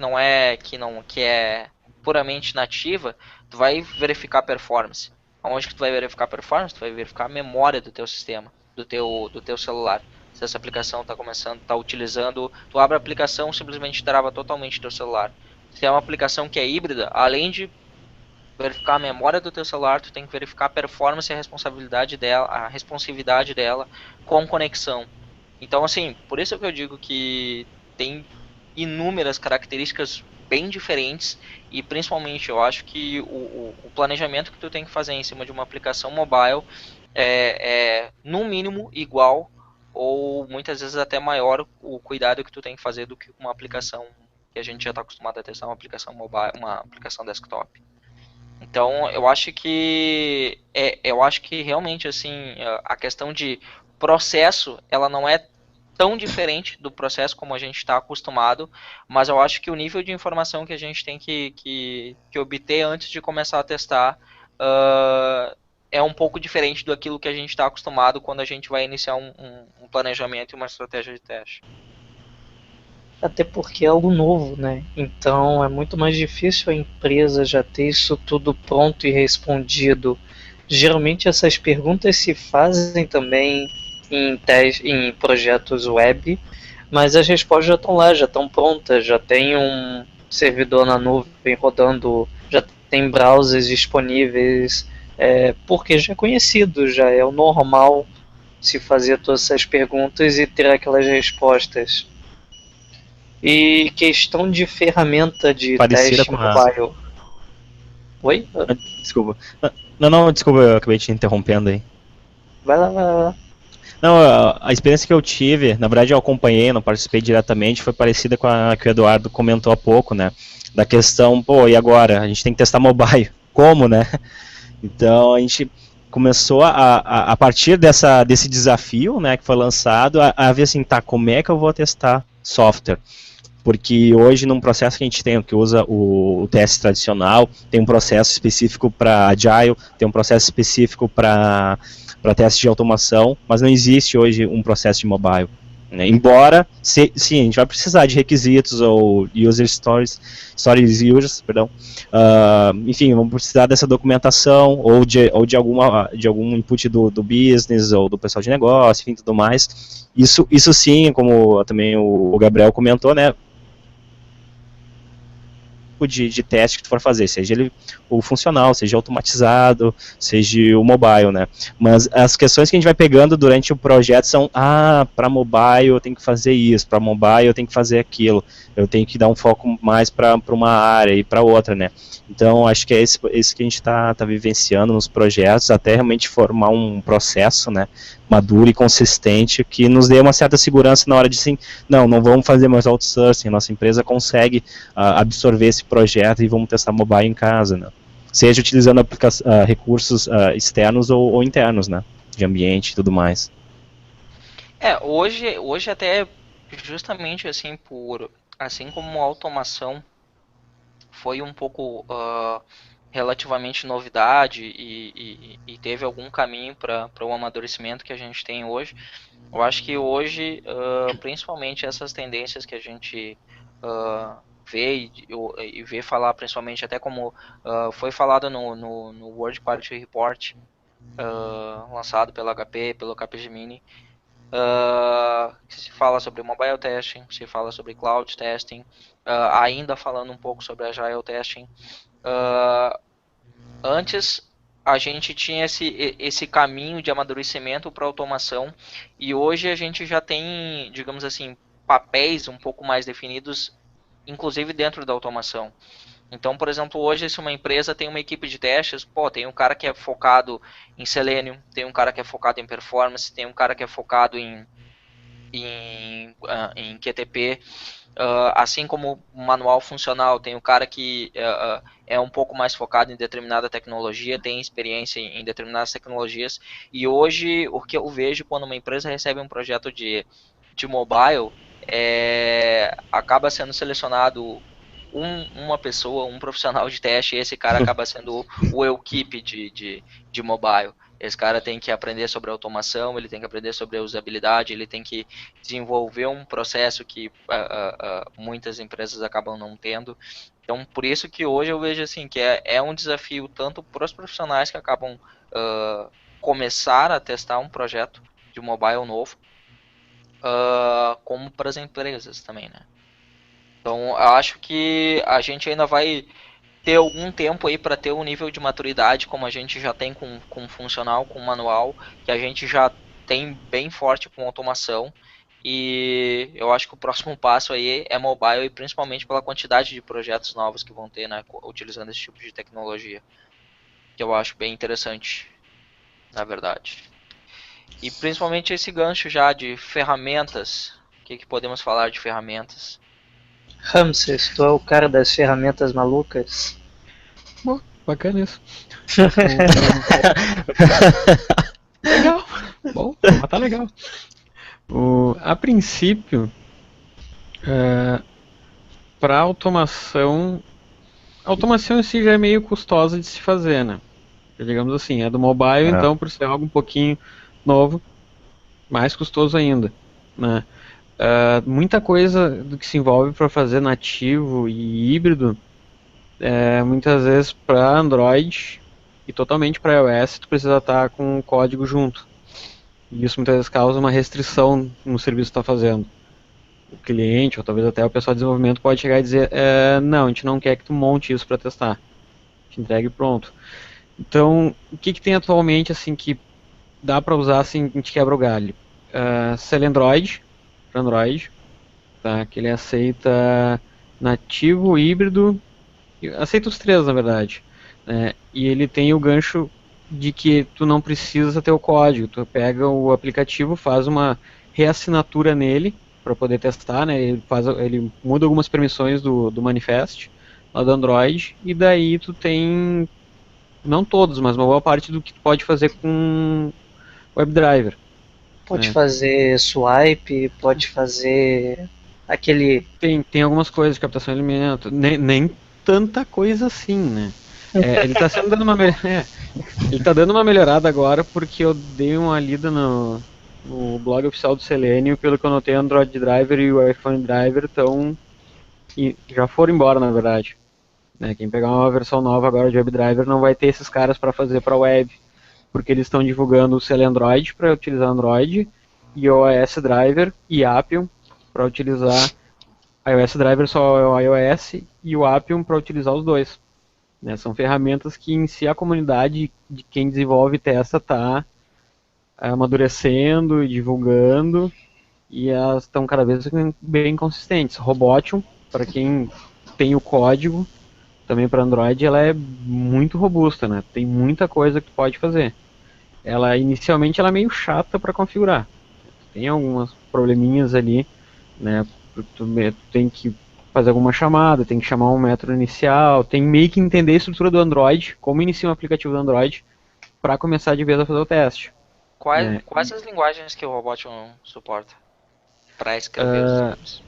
é puramente nativa, tu vai verificar performance. Onde que tu vai verificar performance? Tu vai verificar a memória do teu sistema, do teu celular. Se essa aplicação está utilizando, tu abre a aplicação, simplesmente trava totalmente teu celular. Se é uma aplicação que é híbrida, além de verificar a memória do teu celular, tu tem que verificar a performance e a responsividade dela com conexão. Então, assim, por isso que eu digo que tem inúmeras características bem diferentes, e principalmente eu acho que o planejamento que tu tem que fazer em cima de uma aplicação mobile é no mínimo igual, ou muitas vezes até maior, o cuidado que tu tem que fazer do que uma aplicação que a gente já está acostumado a testar, uma aplicação mobile, uma aplicação desktop. Então eu acho que realmente assim a questão de processo, ela não é tão diferente do processo como a gente está acostumado, mas eu acho que o nível de informação que a gente tem que obter antes de começar a testar é um pouco diferente daquilo que a gente está acostumado quando a gente vai iniciar um planejamento e uma estratégia de teste. Até porque é algo novo, né? Então é muito mais difícil a empresa já ter isso tudo pronto e respondido. Geralmente essas perguntas se fazem também em projetos web, Mas as respostas já estão lá, já estão prontas, já tem um servidor na nuvem rodando, já tem browsers disponíveis, porque já é conhecido, já é o normal se fazer todas essas perguntas e ter aquelas respostas. E questão de ferramenta de Parecida teste com a... mobile. Oi? Desculpa. Não, desculpa, eu acabei te interrompendo aí. Vai lá, vai lá, vai lá. Não, a experiência que eu tive, na verdade eu acompanhei, não participei diretamente, foi parecida com a que o Eduardo comentou há pouco, né? Da questão, pô, e agora? A gente tem que testar mobile. Como, né? Então a gente começou a partir desse desafio, né, que foi lançado, a ver assim, tá, como é que eu vou testar software? Porque hoje, num processo que a gente tem, que usa o teste tradicional, tem um processo específico para Agile, tem um processo específico para teste de automação, mas não existe hoje um processo de mobile. Né? Embora, sim, a gente vai precisar de requisitos ou user stories users, perdão. Enfim, vamos precisar dessa documentação ou de algum input do business ou do pessoal de negócio, enfim, tudo mais. Isso sim, como também o Gabriel comentou, né? De teste que tu for fazer, seja ele o funcional, seja automatizado, seja o mobile, né? Mas as questões que a gente vai pegando durante o projeto são, para mobile eu tenho que fazer isso, para mobile eu tenho que fazer aquilo, eu tenho que dar um foco mais para uma área e para outra, né? Então acho que é esse que a gente está vivenciando nos projetos, até realmente formar um processo, né, maduro e consistente, que nos dê uma certa segurança na hora de sim, não vamos fazer mais outsourcing, a nossa empresa consegue absorver esse projeto e vamos testar mobile em casa, né? Seja utilizando recursos externos ou internos, né? De ambiente e tudo mais. Hoje até justamente assim como a automação foi um pouco relativamente novidade e teve algum caminho para o amadurecimento que a gente tem hoje. Eu acho que hoje, principalmente essas tendências que a gente vê e vê falar, principalmente até como foi falado no World Quality Report, lançado pela HP, pelo Capgemini, que se fala sobre mobile testing, se fala sobre cloud testing, ainda falando um pouco sobre agile testing. Antes a gente tinha esse caminho de amadurecimento para automação e hoje a gente já tem, digamos assim, papéis um pouco mais definidos, inclusive dentro da automação. Então, por exemplo, hoje se uma empresa tem uma equipe de testes, tem um cara que é focado em Selenium, tem um cara que é focado em performance, tem um cara que é focado em QTP, assim como o manual funcional, tem um cara que é um pouco mais focado em determinada tecnologia, tem experiência em determinadas tecnologias, e hoje o que eu vejo quando uma empresa recebe um projeto de mobile, acaba sendo selecionado uma pessoa, um profissional de teste, e esse cara acaba sendo o equipe de mobile. Esse cara tem que aprender sobre automação, ele tem que aprender sobre a usabilidade, ele tem que desenvolver um processo que muitas empresas acabam não tendo. Então, por isso que hoje eu vejo assim que é um desafio tanto para os profissionais que acabam começar a testar um projeto de mobile novo, como para as empresas também, né? Então, eu acho que a gente ainda vai ter algum tempo aí para ter um nível de maturidade como a gente já tem com funcional, com manual, que a gente já tem bem forte com automação. E eu acho que o próximo passo aí é mobile, e principalmente pela quantidade de projetos novos que vão ter, né, utilizando esse tipo de tecnologia, que eu acho bem interessante, na verdade. E principalmente esse gancho já de ferramentas. O que podemos falar de ferramentas? Ramses, tu é o cara das ferramentas malucas? Bom, bacana isso. Legal. Bom, mas tá legal. A princípio, para automação em si já é meio custosa de se fazer, né? Digamos assim, é do mobile, então por ser algo um pouquinho novo, mais custoso ainda, né? Muita coisa do que se envolve para fazer nativo e híbrido, muitas vezes para Android e totalmente para iOS, tu precisa estar com o código junto. E isso muitas vezes causa uma restrição no serviço que tu está fazendo. o cliente, ou talvez até o pessoal de desenvolvimento pode chegar e dizer, não, a gente não quer que tu monte isso para testar, te entregue pronto. Então, o que tem atualmente assim que dá para usar assim, a gente quebra o galho? Selendroid, para Android, tá? Que ele aceita nativo, híbrido, aceita os três na verdade, né? E ele tem o gancho de que tu não precisa ter o código, tu pega o aplicativo, faz uma reassinatura nele para poder testar, né? Ele muda algumas permissões do manifest lá do Android e daí tu tem, não todos, mas uma boa parte do que tu pode fazer com WebDriver. Pode fazer swipe, pode fazer aquele... Tem algumas coisas de captação de elemento, nem tanta coisa assim, né? Ele tá dando uma ele tá dando uma melhorada agora porque eu dei uma lida no blog oficial do Selenium, pelo que eu notei, o Android Driver e o iPhone Driver estão já foram embora, na verdade. Né? Quem pegar uma versão nova agora de WebDriver não vai ter esses caras para fazer para web, porque eles estão divulgando o Selendroid para utilizar Android e o iOS Driver e Appium para utilizar iOS Driver só é o iOS e o Appium para utilizar os dois. Né? São ferramentas que em si a comunidade de quem desenvolve e testa está amadurecendo e divulgando, e elas estão cada vez bem consistentes. Robotium, para quem tem o código, também para Android, ela é muito robusta, né? Tem muita coisa que tu pode fazer. Inicialmente ela é meio chata para configurar. Tem algumas probleminhas ali, né? Tu tem que fazer alguma chamada, tem que chamar um método inicial, tem meio que entender a estrutura do Android, como inicia um aplicativo do Android, para começar de vez a fazer o teste. Quais as linguagens que o Robotium suporta para escrever os scripts?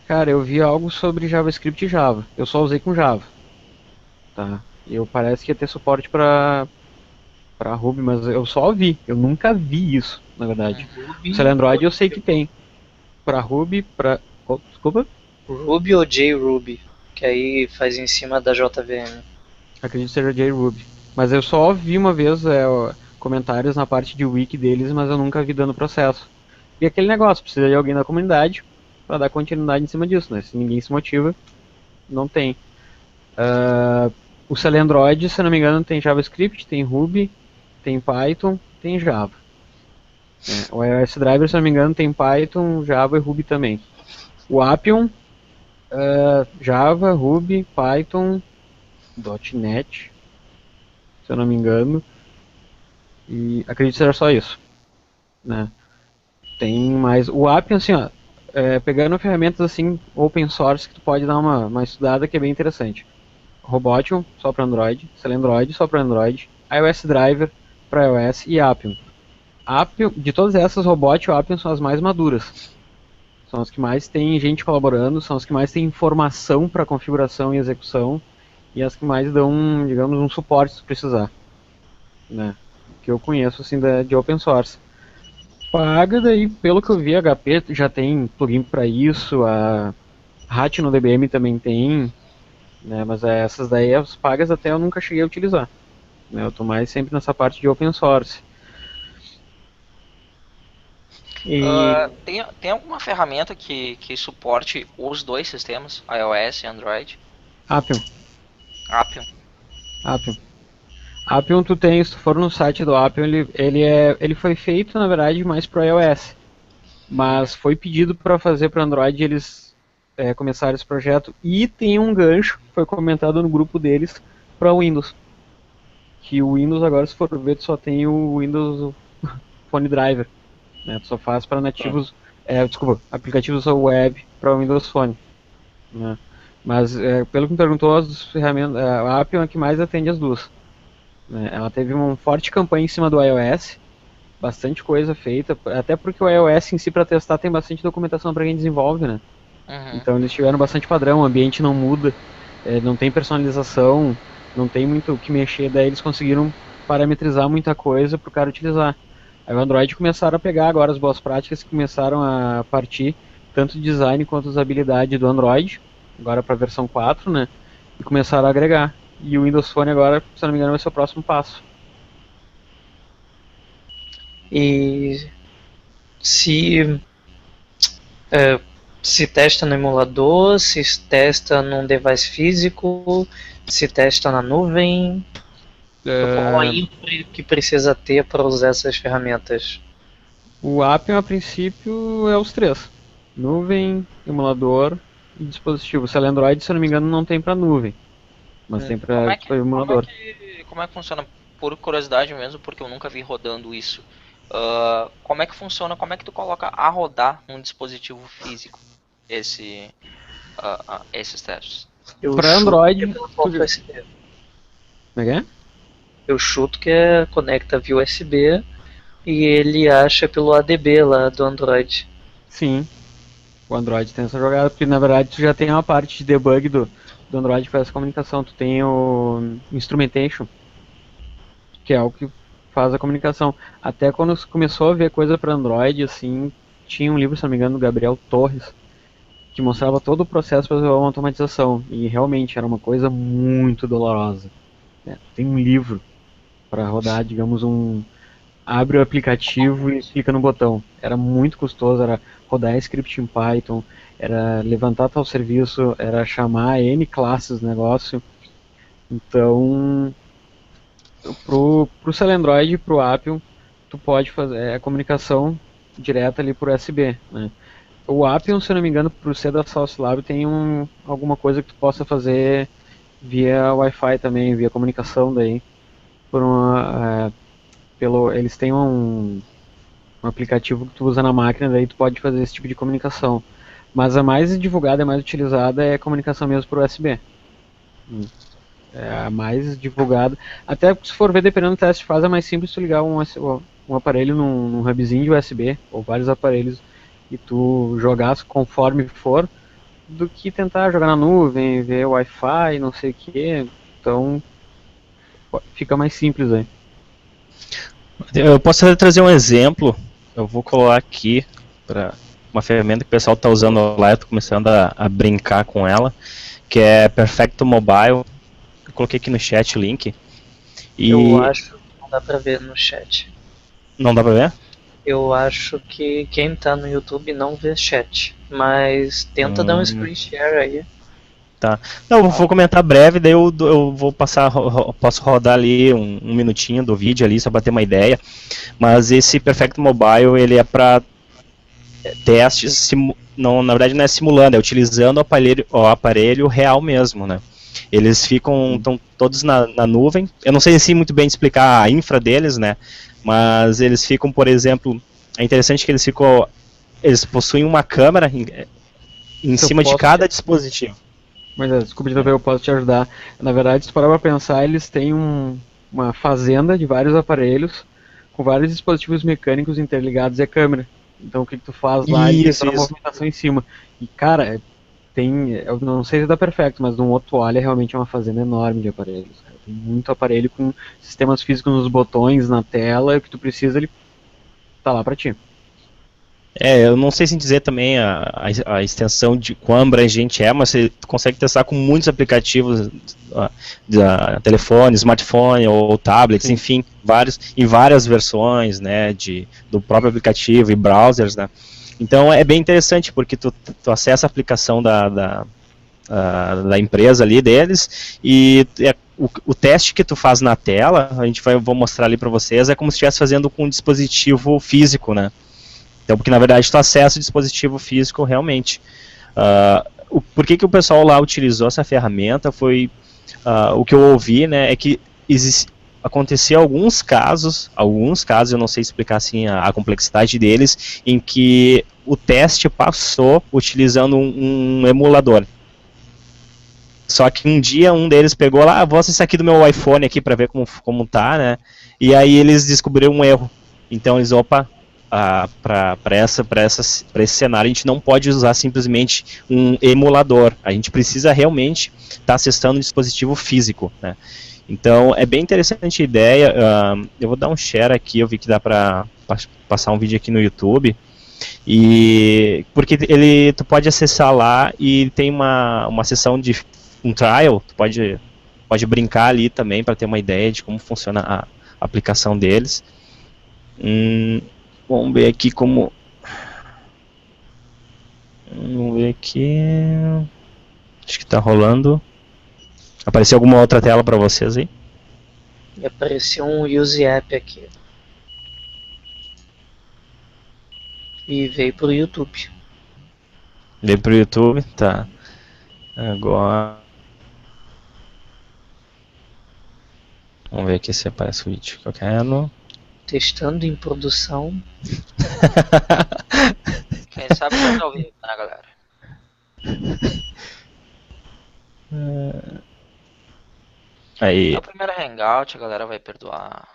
Cara, eu vi algo sobre JavaScript e Java. Eu só usei com Java. Tá? Eu parece que ia ter suporte para Ruby, mas eu só vi. Eu nunca vi isso, na verdade. O Selendroid eu sei que tem. Para Ruby, desculpa? Ruby ou JRuby, que aí faz em cima da JVM. Acredito que seja JRuby. Mas eu só vi uma vez comentários na parte de wiki deles, mas eu nunca vi dando processo. E aquele negócio, precisa de alguém da comunidade para dar continuidade em cima disso, né? Se ninguém se motiva, não tem. O Selendroid, se não me engano, tem JavaScript, tem Ruby, tem Python, tem Java. O iOS Driver, se não me engano, tem Python, Java e Ruby também. O Appium, Java, Ruby, Python, .NET, se eu não me engano. E acredito que seja só isso. Né? Tem mais. O Appium, assim, ó, pegando ferramentas assim, open source, que tu pode dar uma estudada que é bem interessante. Robotium, só para Android, Selendroid, só para Android, iOS Driver para iOS e Appium. De todas essas, Robotium e Appium são as mais maduras. São as que mais tem gente colaborando, são as que mais têm informação para configuração e execução, e as que mais dão, digamos, um suporte se precisar. Né? Que eu conheço assim de open source. Paga, daí, pelo que eu vi, a HP já tem plugin para isso, a Hat no DBM também tem, né? Mas essas daí, as pagas até eu nunca cheguei a utilizar. Né? Eu tô mais sempre nessa parte de open source. Tem alguma ferramenta que suporte os dois sistemas, iOS e Android? Appium. Appium. Appium tu tem, se tu for no site do Appium, ele foi feito, na verdade, mais pro iOS. Mas foi pedido para fazer para Android, eles começaram esse projeto. E tem um gancho, que foi comentado no grupo deles, para Windows. Que o Windows agora, se for ver, tu só tem o Windows Phone Driver. Né? Tu só faz para nativos, aplicativos web para o Windows Phone. Né? Mas, pelo que me perguntou, as ferramentas, a Appium é a que mais atende as duas. Né? Ela teve uma forte campanha em cima do iOS, bastante coisa feita, até porque o iOS em si para testar tem bastante documentação para quem desenvolve, né? Uhum. Então eles tiveram bastante padrão, o ambiente não muda, não tem personalização, não tem muito o que mexer, daí eles conseguiram parametrizar muita coisa para o cara utilizar. Aí o Android começaram a pegar agora as boas práticas que começaram a partir tanto de design quanto usabilidade do Android, agora para a versão 4, né? E começaram a agregar. E o Windows Phone agora, se não me engano, vai ser o próximo passo. E se Se testa no emulador, se testa num device físico, se testa na nuvem. Qual a infra que precisa ter para usar essas ferramentas? O Appium, a princípio, é os três. Nuvem, emulador e dispositivo. Se é Android, se eu não me engano, não tem para nuvem. Mas tem para emulador. Como é que funciona? Por curiosidade mesmo, porque eu nunca vi rodando isso. Como é que funciona? Como é que tu coloca a rodar um dispositivo físico esses testes? Para Android, Como é que é? Eu chuto que conecta via USB e ele acha pelo ADB lá do Android. Sim, o Android tem essa jogada, porque na verdade tu já tem uma parte de debug do Android que faz essa comunicação. Tu tem o Instrumentation, que é o que faz a comunicação. Até quando começou a ver coisa para Android, assim, tinha um livro, se não me engano, do Gabriel Torres, que mostrava todo o processo para fazer uma automatização. E realmente era uma coisa muito dolorosa. Tem um livro para rodar, digamos, abre o aplicativo e clica no botão. Era muito custoso, era rodar script em Python, era levantar tal serviço, era chamar N classes do negócio. Então, pro Android e pro Appium, tu pode fazer a comunicação direta ali por USB, né? O Appium, se eu não me engano, pro C da Sauce Lab tem alguma coisa que tu possa fazer via Wi-Fi também, via comunicação daí. Eles têm um aplicativo que tu usa na máquina, daí tu pode fazer esse tipo de comunicação. Mas a mais divulgada e mais utilizada é a comunicação mesmo por USB. É a mais divulgada. Até se for ver, dependendo do teste que faz, é mais simples tu ligar um aparelho num hubzinho de USB, ou vários aparelhos, e tu jogar conforme for, do que tentar jogar na nuvem, ver Wi-Fi, não sei o que. Então, fica mais simples aí. Eu posso trazer um exemplo. Eu vou colar aqui para uma ferramenta que o pessoal está usando lá. Eu estou começando a brincar com ela, que é Perfecto Mobile. Eu coloquei aqui no chat o link. Eu acho que não dá para ver no chat. Não dá para ver? Eu acho que quem tá no YouTube não vê chat, mas tenta dar um screen share aí. Tá. Não, eu vou comentar breve, daí eu vou posso rodar ali um minutinho do vídeo ali, só para ter uma ideia. Mas esse Perfecto Mobile, ele é para testes, não, na verdade não é simulando, é utilizando o aparelho real mesmo, né? Eles estão todos na nuvem. Eu não sei assim muito bem explicar a infra deles, né? Mas eles ficam, por exemplo, é interessante que eles possuem uma câmera em cima de cada dispositivo. Mas desculpa, eu posso te ajudar. Na verdade, se parar pra pensar, eles têm uma fazenda de vários aparelhos com vários dispositivos mecânicos interligados e a câmera. Então o que tu faz lá e tem uma movimentação em cima. E cara, eu não sei se dá perfeito, mas no outro toalha realmente é uma fazenda enorme de aparelhos. Cara. Tem muito aparelho com sistemas físicos nos botões, na tela, e o que tu precisa, ele tá lá pra ti. Eu não sei se dizer também a extensão de quão abrangente é, mas você consegue testar com muitos aplicativos, telefone, smartphone ou tablets, sim. Enfim, em várias versões, né, do próprio aplicativo e browsers, né. Então é bem interessante porque tu acessa a aplicação da empresa ali deles e o teste que tu faz na tela, vou mostrar ali para vocês, é como se estivesse fazendo com um dispositivo físico, né. Então, porque na verdade tu acessa o dispositivo físico realmente. Por que o pessoal lá utilizou essa ferramenta foi o que eu ouvi, né, é que aconteceu alguns casos, eu não sei explicar assim a complexidade deles, em que o teste passou utilizando um emulador. Só que um dia um deles pegou lá, vou acessar aqui do meu iPhone aqui para ver como tá, né? E aí eles descobriram um erro. Então eles, para esse cenário a gente não pode usar simplesmente um emulador, a gente precisa realmente estar acessando um dispositivo físico, né? Então é bem interessante a ideia. Eu vou dar um share aqui, eu vi que dá para passar um vídeo aqui no YouTube, e porque tu pode acessar lá e tem uma sessão de um trial, tu pode brincar ali também para ter uma ideia de como funciona a aplicação deles. Vamos ver aqui como... Vamos ver aqui. Acho que tá rolando. Apareceu alguma outra tela pra vocês aí? E apareceu um Use App aqui. E veio pro YouTube. Veio pro YouTube, tá. Agora. Vamos ver aqui se aparece o vídeo que eu quero. Testando em produção. Quem sabe faz ao vivo, né, galera? Aí. É o primeiro hangout, a galera vai perdoar.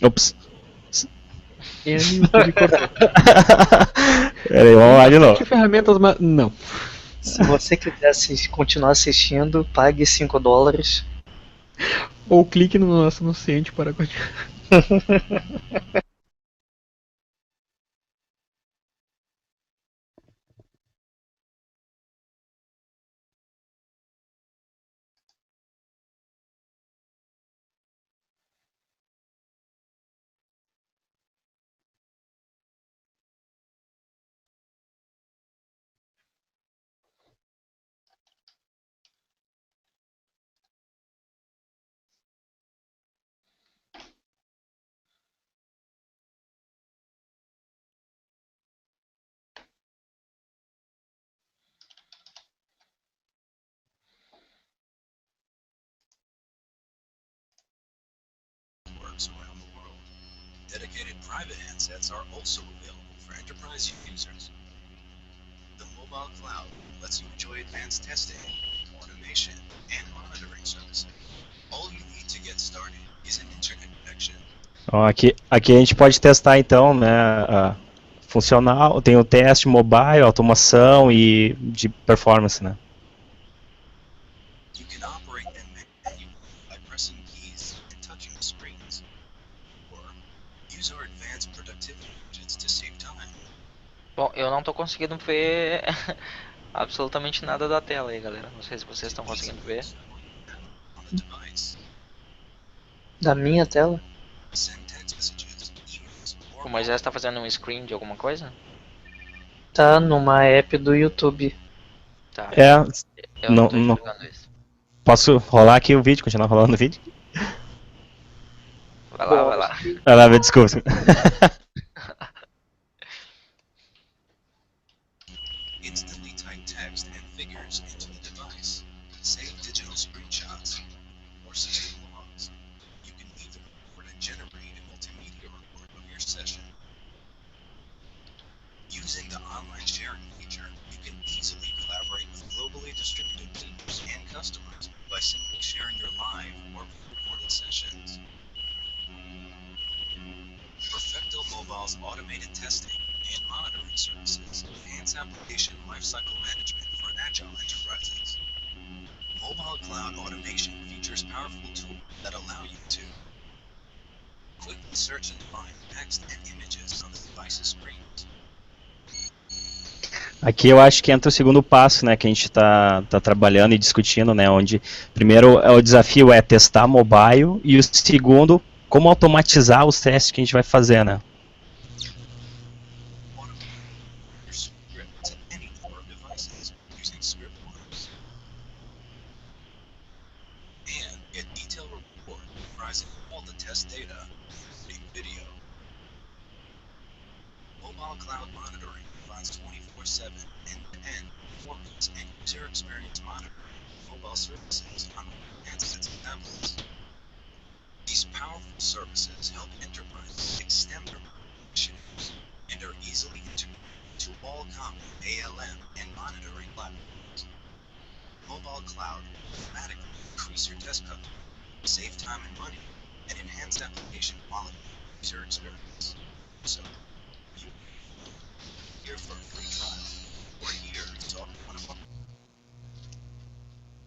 Ops. E aí, o YouTube cortou. Peraí, vamos lá de novo. Que ferramentas, mas não. Se você quiser continuar assistindo, pague $5. Ou clique no nosso anunciante para continuar. Around the world. Dedicated private handsets are also available for enterprise users. The mobile cloud lets you enjoy advanced testing, automation, and monitoring services. All you need to get started is an internet connection. Ó, aqui a gente pode testar então, né? Funcional, tem o teste mobile, automação e de performance, né? You can operate them manually by pressing keys and touching the screens, or use our advanced productivity widgets to save time. Bom, eu não tô conseguindo ver absolutamente nada da tela aí, galera. Não sei se vocês estão conseguindo ver. On the device, Da minha tela. send text messages, emails, or O Moisés tá fazendo um screen de alguma coisa? Tá numa app do YouTube. Tá. É, Eu não tô não- enxergando isso. posso rolar aqui o vídeo, continuar rolando o vídeo? Vai lá, vai lá. Vai lá, desculpa. instantly type text and figures into the device, save digital screenshots, or system logs. You can even record and generate a multimedia report of your session. Using the online sharing feature, you can easily collaborate with globally distributed teams and customers by simply sharing your live or recorded sessions. Perfecto Mobile's automated testing and monitoring services enhance application lifecycle management for agile enterprises. Mobile Cloud Automation features powerful tools that allow you to quickly search and find text and images on the device's screens. Aqui eu acho que entra o segundo passo, né, que a gente tá trabalhando e discutindo, né, onde primeiro o desafio é testar mobile e o segundo, como automatizar os testes que a gente vai fazer, né. Automate your script to any number of devices using script works. And get detailed report comprising all the test data, including video. Mobile Cloud Monitoring provides 24/7 end-to-end performance and user experience monitoring of mobile services on handsets and tablets. These powerful services help enterprises extend their initiatives and are easily integrated to all common ALM and monitoring platforms. Mobile Cloud will dramatically increase your test coverage, save time and money, and enhance application quality and user experience. So, you here for a free trial or here to talk to one of our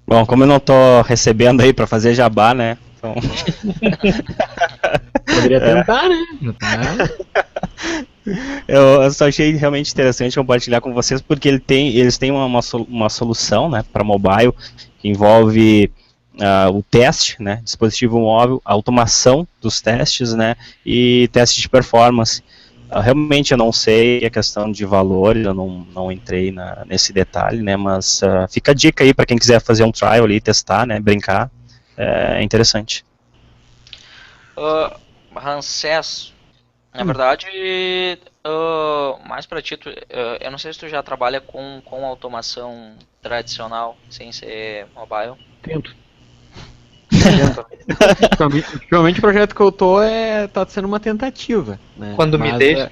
Bom, como eu não tô recebendo aí pra fazer jabá, né, então... Poderia tentar, né? Tá. Eu só achei realmente interessante compartilhar com vocês porque eles têm uma solução, né, para mobile que envolve o teste, né, dispositivo móvel, a automação dos testes, né, e teste de performance. Realmente eu não sei a questão de valores, eu não entrei nesse detalhe, né, mas fica a dica aí para quem quiser fazer um trial ali, testar, né, brincar, é interessante. Ramsés, na verdade, mais pra ti, eu não sei se tu já trabalha com automação tradicional, sem ser mobile. Tento. Ultimamente o projeto que eu tô tá sendo uma tentativa, né? Quando me deixa.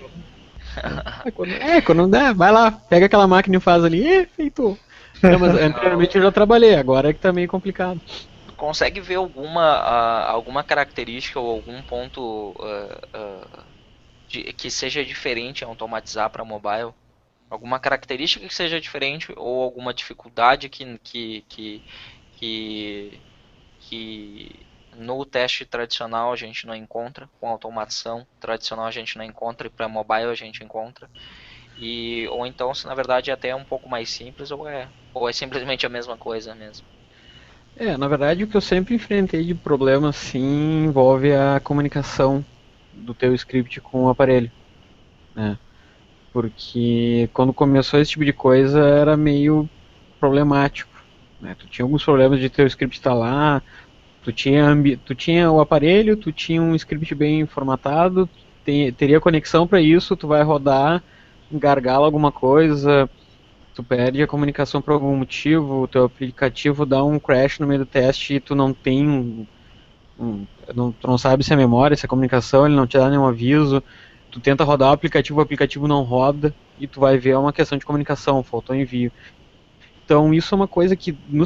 Quando der, vai lá, pega aquela máquina e faz ali, feito. Não, mas anteriormente eu já trabalhei, agora é que tá meio complicado. Consegue ver alguma característica ou algum ponto que seja diferente em automatizar para mobile? Alguma característica que seja diferente ou alguma dificuldade que no teste tradicional a gente não encontra, com automação tradicional a gente não encontra e para mobile a gente encontra? Ou então se na verdade é até um pouco mais simples ou é simplesmente a mesma coisa mesmo? Na verdade o que eu sempre enfrentei de problema sim envolve a comunicação do teu script com o aparelho, né? Porque quando começou esse tipo de coisa era meio problemático, né? Tu tinha alguns problemas de teu script estar lá, tu tinha o aparelho, tu tinha um script bem formatado, teria conexão para isso, tu vai rodar, gargala alguma coisa, tu perde a comunicação por algum motivo, o teu aplicativo dá um crash no meio do teste e tu não tem tu não sabe se é memória, se é comunicação, ele não te dá nenhum aviso, tu tenta rodar o aplicativo não roda, e tu vai ver é uma questão de comunicação, faltou envio. Então isso é uma coisa que no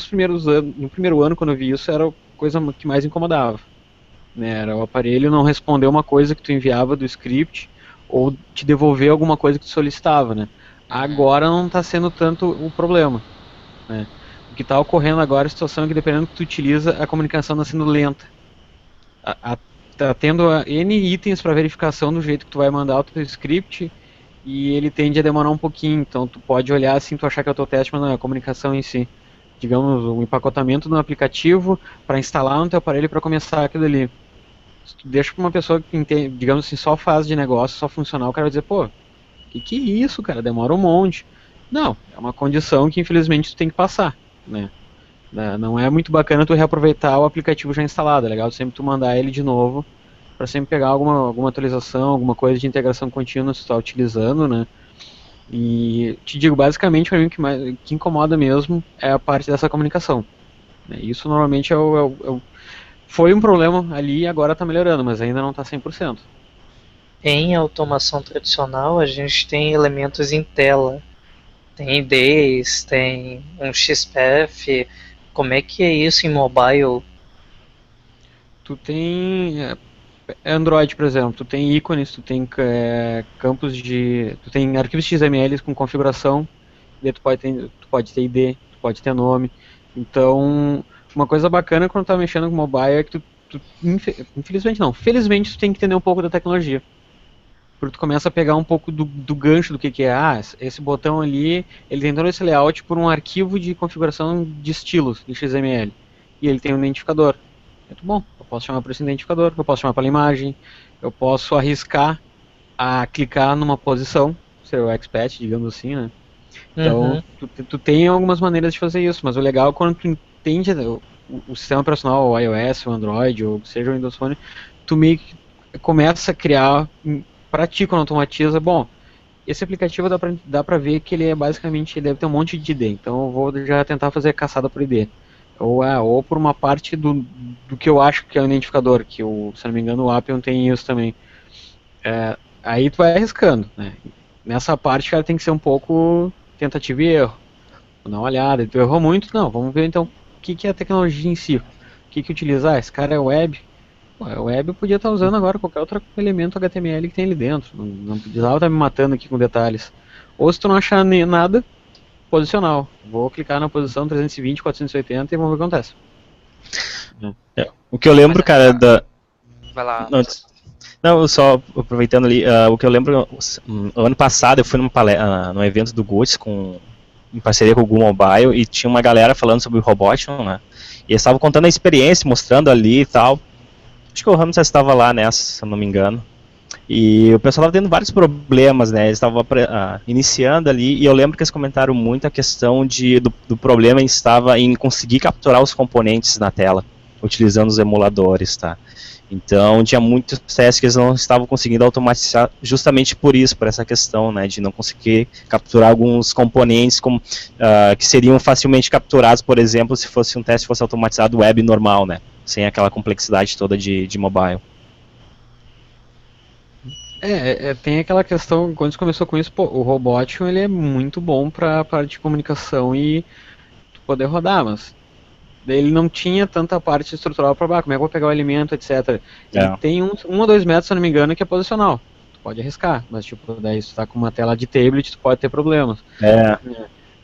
primeiro ano quando eu vi isso era a coisa que mais incomodava, né? Era o aparelho não responder uma coisa que tu enviava do script, ou te devolver alguma coisa que tu solicitava, né? Agora não está sendo tanto o problema, né? O que está ocorrendo agora é a situação é que dependendo do que tu utiliza, a comunicação está sendo lenta. Tá tendo N itens para verificação do jeito que tu vai mandar o teu script e ele tende a demorar um pouquinho, então tu pode olhar assim, tu achar que é o teu teste, mas não é a comunicação em si. Digamos, o empacotamento do aplicativo para instalar no teu aparelho para começar aquilo ali. Se tu deixa para uma pessoa que entende, digamos assim, só faz de negócio, só funcional, o cara vai dizer, pô, que é isso, cara, demora um monte. Não, é uma condição que infelizmente tu tem que passar, né? Não é muito bacana tu reaproveitar o aplicativo já instalado, é legal sempre tu mandar ele de novo para sempre pegar alguma atualização, alguma coisa de integração contínua se tu está utilizando, né? E te digo, basicamente para mim o que incomoda mesmo é a parte dessa comunicação, né? Isso normalmente foi um problema ali e agora está melhorando, mas ainda não está 100%. Em automação tradicional a gente tem elementos em tela, tem IDs, tem um XPath. Como é que é isso em mobile? Tu tem Android, por exemplo, tu tem ícones, tu tem campos tu tem arquivos XML com configuração, daí tu pode ter ID, tu pode ter nome. Então, uma coisa bacana quando tu tá mexendo com mobile é que infelizmente não, felizmente tu tem que entender um pouco da tecnologia. Porque tu começa a pegar um pouco do gancho do que é. Esse botão ali, ele tem todo esse layout por um arquivo de configuração de estilos, de XML. E ele tem um identificador. Muito bom, eu posso chamar por esse identificador, eu posso chamar pela imagem, eu posso arriscar a clicar numa posição, ser o XPath, digamos assim, né? Então, tu tem algumas maneiras de fazer isso, mas o legal é quando tu entende o sistema operacional, o iOS, o Android, ou seja o Windows Phone, tu meio que começa a criar, pra ti quando automatiza, bom, esse aplicativo dá pra ver que ele é basicamente, ele deve ter um monte de ID, então eu vou já tentar fazer a caçada por ID. Ou por uma parte do que eu acho que é o identificador, que se não me engano o Appium tem isso também. Aí tu vai arriscando, né? Nessa parte, cara, tem que ser um pouco tentativa e erro. Vou dar uma olhada, tu errou muito, não, vamos ver então o que é a tecnologia em si. O que utilizar? Esse cara é web. A web eu podia estar usando agora qualquer outro elemento HTML que tem ali dentro. Não precisava estar me matando aqui com detalhes. Ou se tu não achar nada, posicional. Vou clicar na posição 320, 480 e vamos ver o que acontece. O que eu lembro, cara, Vai lá. Não, só aproveitando ali, o que eu lembro, ano passado eu fui num evento do Guts em parceria com o Google Mobile, e tinha uma galera falando sobre o Robotion, né? E eles estavam contando a experiência, mostrando ali e tal. Acho que o Ramsey estava lá nessa, se eu não me engano. E o pessoal estava tendo vários problemas, né? Eles estavam iniciando ali, e eu lembro que eles comentaram muito a questão do problema estava em conseguir capturar os componentes na tela, utilizando os emuladores, tá? Então tinha muitos testes que eles não estavam conseguindo automatizar justamente por isso, por essa questão, né, de não conseguir capturar alguns componentes que seriam facilmente capturados, por exemplo, se fosse um teste que fosse automatizado web normal, né, sem aquela complexidade toda de mobile. Tem aquela questão, quando você começou com isso, pô, o Robotion ele é muito bom para a parte de comunicação e tu poder rodar, mas ele não tinha tanta parte estrutural para como é que eu vou pegar o alimento, etc. Ele tem 1 ou 2 metros, se eu não me engano, que é posicional. Tu pode arriscar, mas tipo, daí se tu tá com uma tela de tablet, tu pode ter problemas.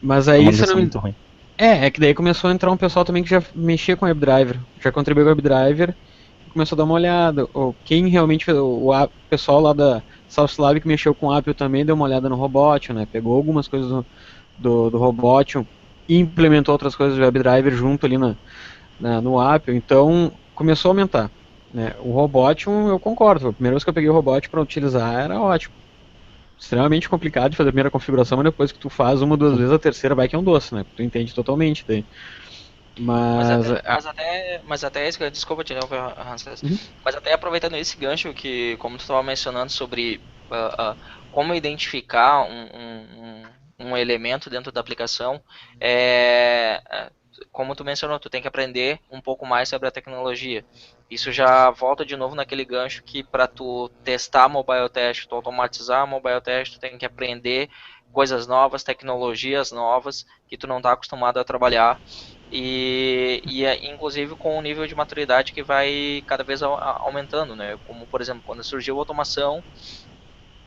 Mas aí, se não me... É que daí começou a entrar um pessoal também que já mexia com WebDriver, já contribuiu com o WebDriver, começou a dar uma olhada. Ou quem realmente fez, o pessoal lá da South Lab que mexeu com o Apple também deu uma olhada no Robotion, né? Pegou algumas coisas do Robotion e implementou outras coisas do WebDriver junto ali no Apple, então começou a aumentar, né? O Robotion, eu concordo, a primeira vez que eu peguei o Robotion para utilizar era ótimo, extremamente complicado de fazer a primeira configuração, mas depois que tu faz uma ou duas vezes, a terceira vai que é um doce, né? Tu entende totalmente daí. Mas até isso, desculpa te interromper, Hanses, mas até aproveitando esse gancho que, como tu estava mencionando sobre como identificar um elemento dentro da aplicação, como tu mencionou, tu tem que aprender um pouco mais sobre a tecnologia. Isso já volta de novo naquele gancho que para tu testar mobile test, tu automatizar mobile test, tu tem que aprender coisas novas, tecnologias novas que tu não está acostumado a trabalhar. E inclusive com o nível de maturidade que vai cada vez aumentando, né? Como, por exemplo, quando surgiu a automação,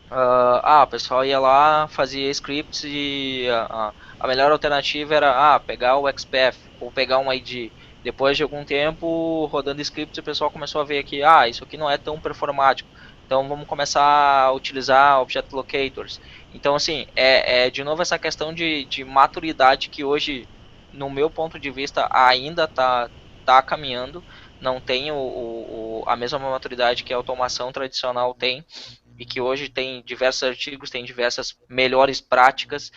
o pessoal ia lá, fazia scripts e a melhor alternativa era pegar o XPath ou pegar um ID. Depois de algum tempo rodando scripts, o pessoal começou a ver que isso aqui não é tão performático, então vamos começar a utilizar Object Locators. Então, assim, de novo essa questão de maturidade que hoje, no meu ponto de vista, ainda tá caminhando, não tem a mesma maturidade que a automação tradicional tem, e que hoje tem diversos artigos, tem diversas melhores práticas,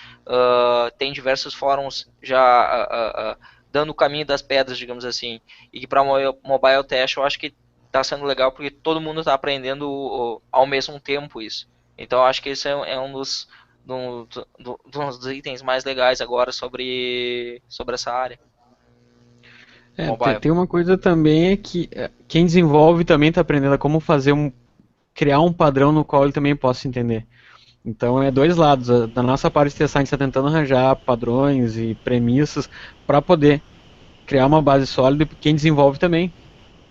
tem diversos fóruns já dando o caminho das pedras, digamos assim, e que para mobile test eu acho que está sendo legal porque todo mundo está aprendendo ao mesmo tempo isso. Então eu acho que esse é um dos itens mais legais agora sobre essa área. Tem uma coisa também que quem desenvolve também está aprendendo a como criar um padrão no qual ele também possa entender. Então é dois lados. Da nossa parte de testar, a gente está tentando arranjar padrões e premissas para poder criar uma base sólida, e quem desenvolve também.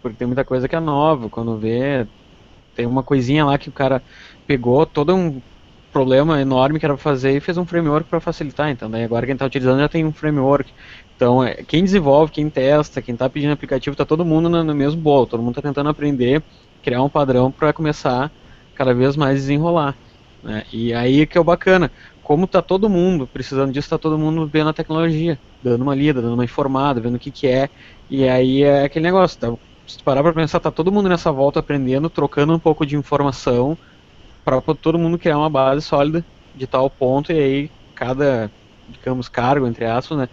Porque tem muita coisa que é nova, quando vê, tem uma coisinha lá que o cara pegou todo um problema enorme que era para fazer e fez um framework para facilitar. Então daí agora quem está utilizando já tem um framework. Então quem desenvolve, quem testa, quem está pedindo aplicativo, está todo mundo no mesmo bolo, todo mundo está tentando aprender, criar um padrão para começar cada vez mais desenrolar, né? E aí que é o bacana, como está todo mundo precisando disso, está todo mundo vendo a tecnologia, dando uma lida, dando uma informada, vendo o que é, e aí é aquele negócio, se tu parar para pensar, está todo mundo nessa volta aprendendo, trocando um pouco de informação para todo mundo criar uma base sólida de tal ponto, e aí cada, digamos, cargo, entre aspas, né,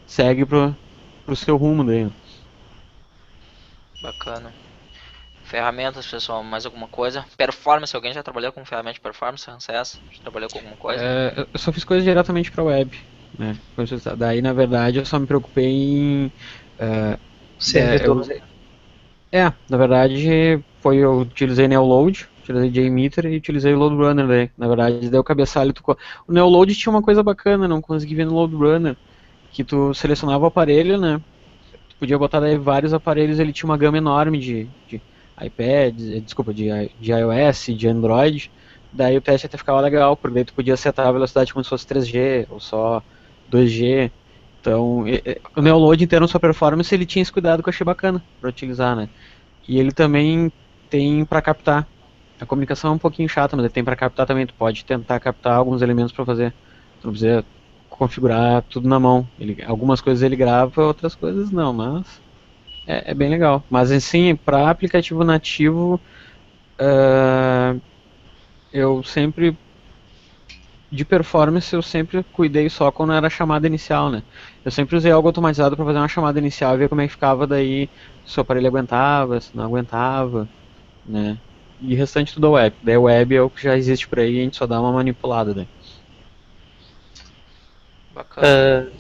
segue pro seu rumo daí. Bacana. Ferramentas, pessoal, mais alguma coisa? Performance, alguém já trabalhou com ferramenta de performance? Já trabalhou com alguma coisa? Eu só fiz coisa diretamente para web, né? Daí, na verdade, eu só me preocupei em... servidor. Na verdade, eu utilizei Neoload, utilizei JMeter e utilizei o LoadRunner daí. Na verdade, daí o cabeçalho... O Neoload tinha uma coisa bacana, não consegui ver no LoadRunner, que tu selecionava o aparelho, né? Tu podia botar daí vários aparelhos, ele tinha uma gama enorme de iPad, de iOS, de Android, daí o teste até ficava legal, porque daí tu podia setar a velocidade como se fosse 3G, ou só 2G, então o Neoload em termos de sua performance, ele tinha esse cuidado que eu achei bacana para utilizar, né, e ele também tem para captar, A comunicação é um pouquinho chata, mas tem para captar também. Tu pode tentar captar alguns elementos para fazer. Tu não precisa configurar tudo na mão. Algumas coisas ele grava, outras coisas não, mas é bem legal. Mas assim, para aplicativo nativo, eu sempre de performance eu sempre cuidei só quando era a chamada inicial, né? Eu sempre usei algo automatizado para fazer uma chamada inicial e ver como é que ficava daí, se o aparelho aguentava, se não aguentava, né? E o restante tudo é web. Daí web é o que já existe por aí e a gente só dá uma manipulada daí. Bacana.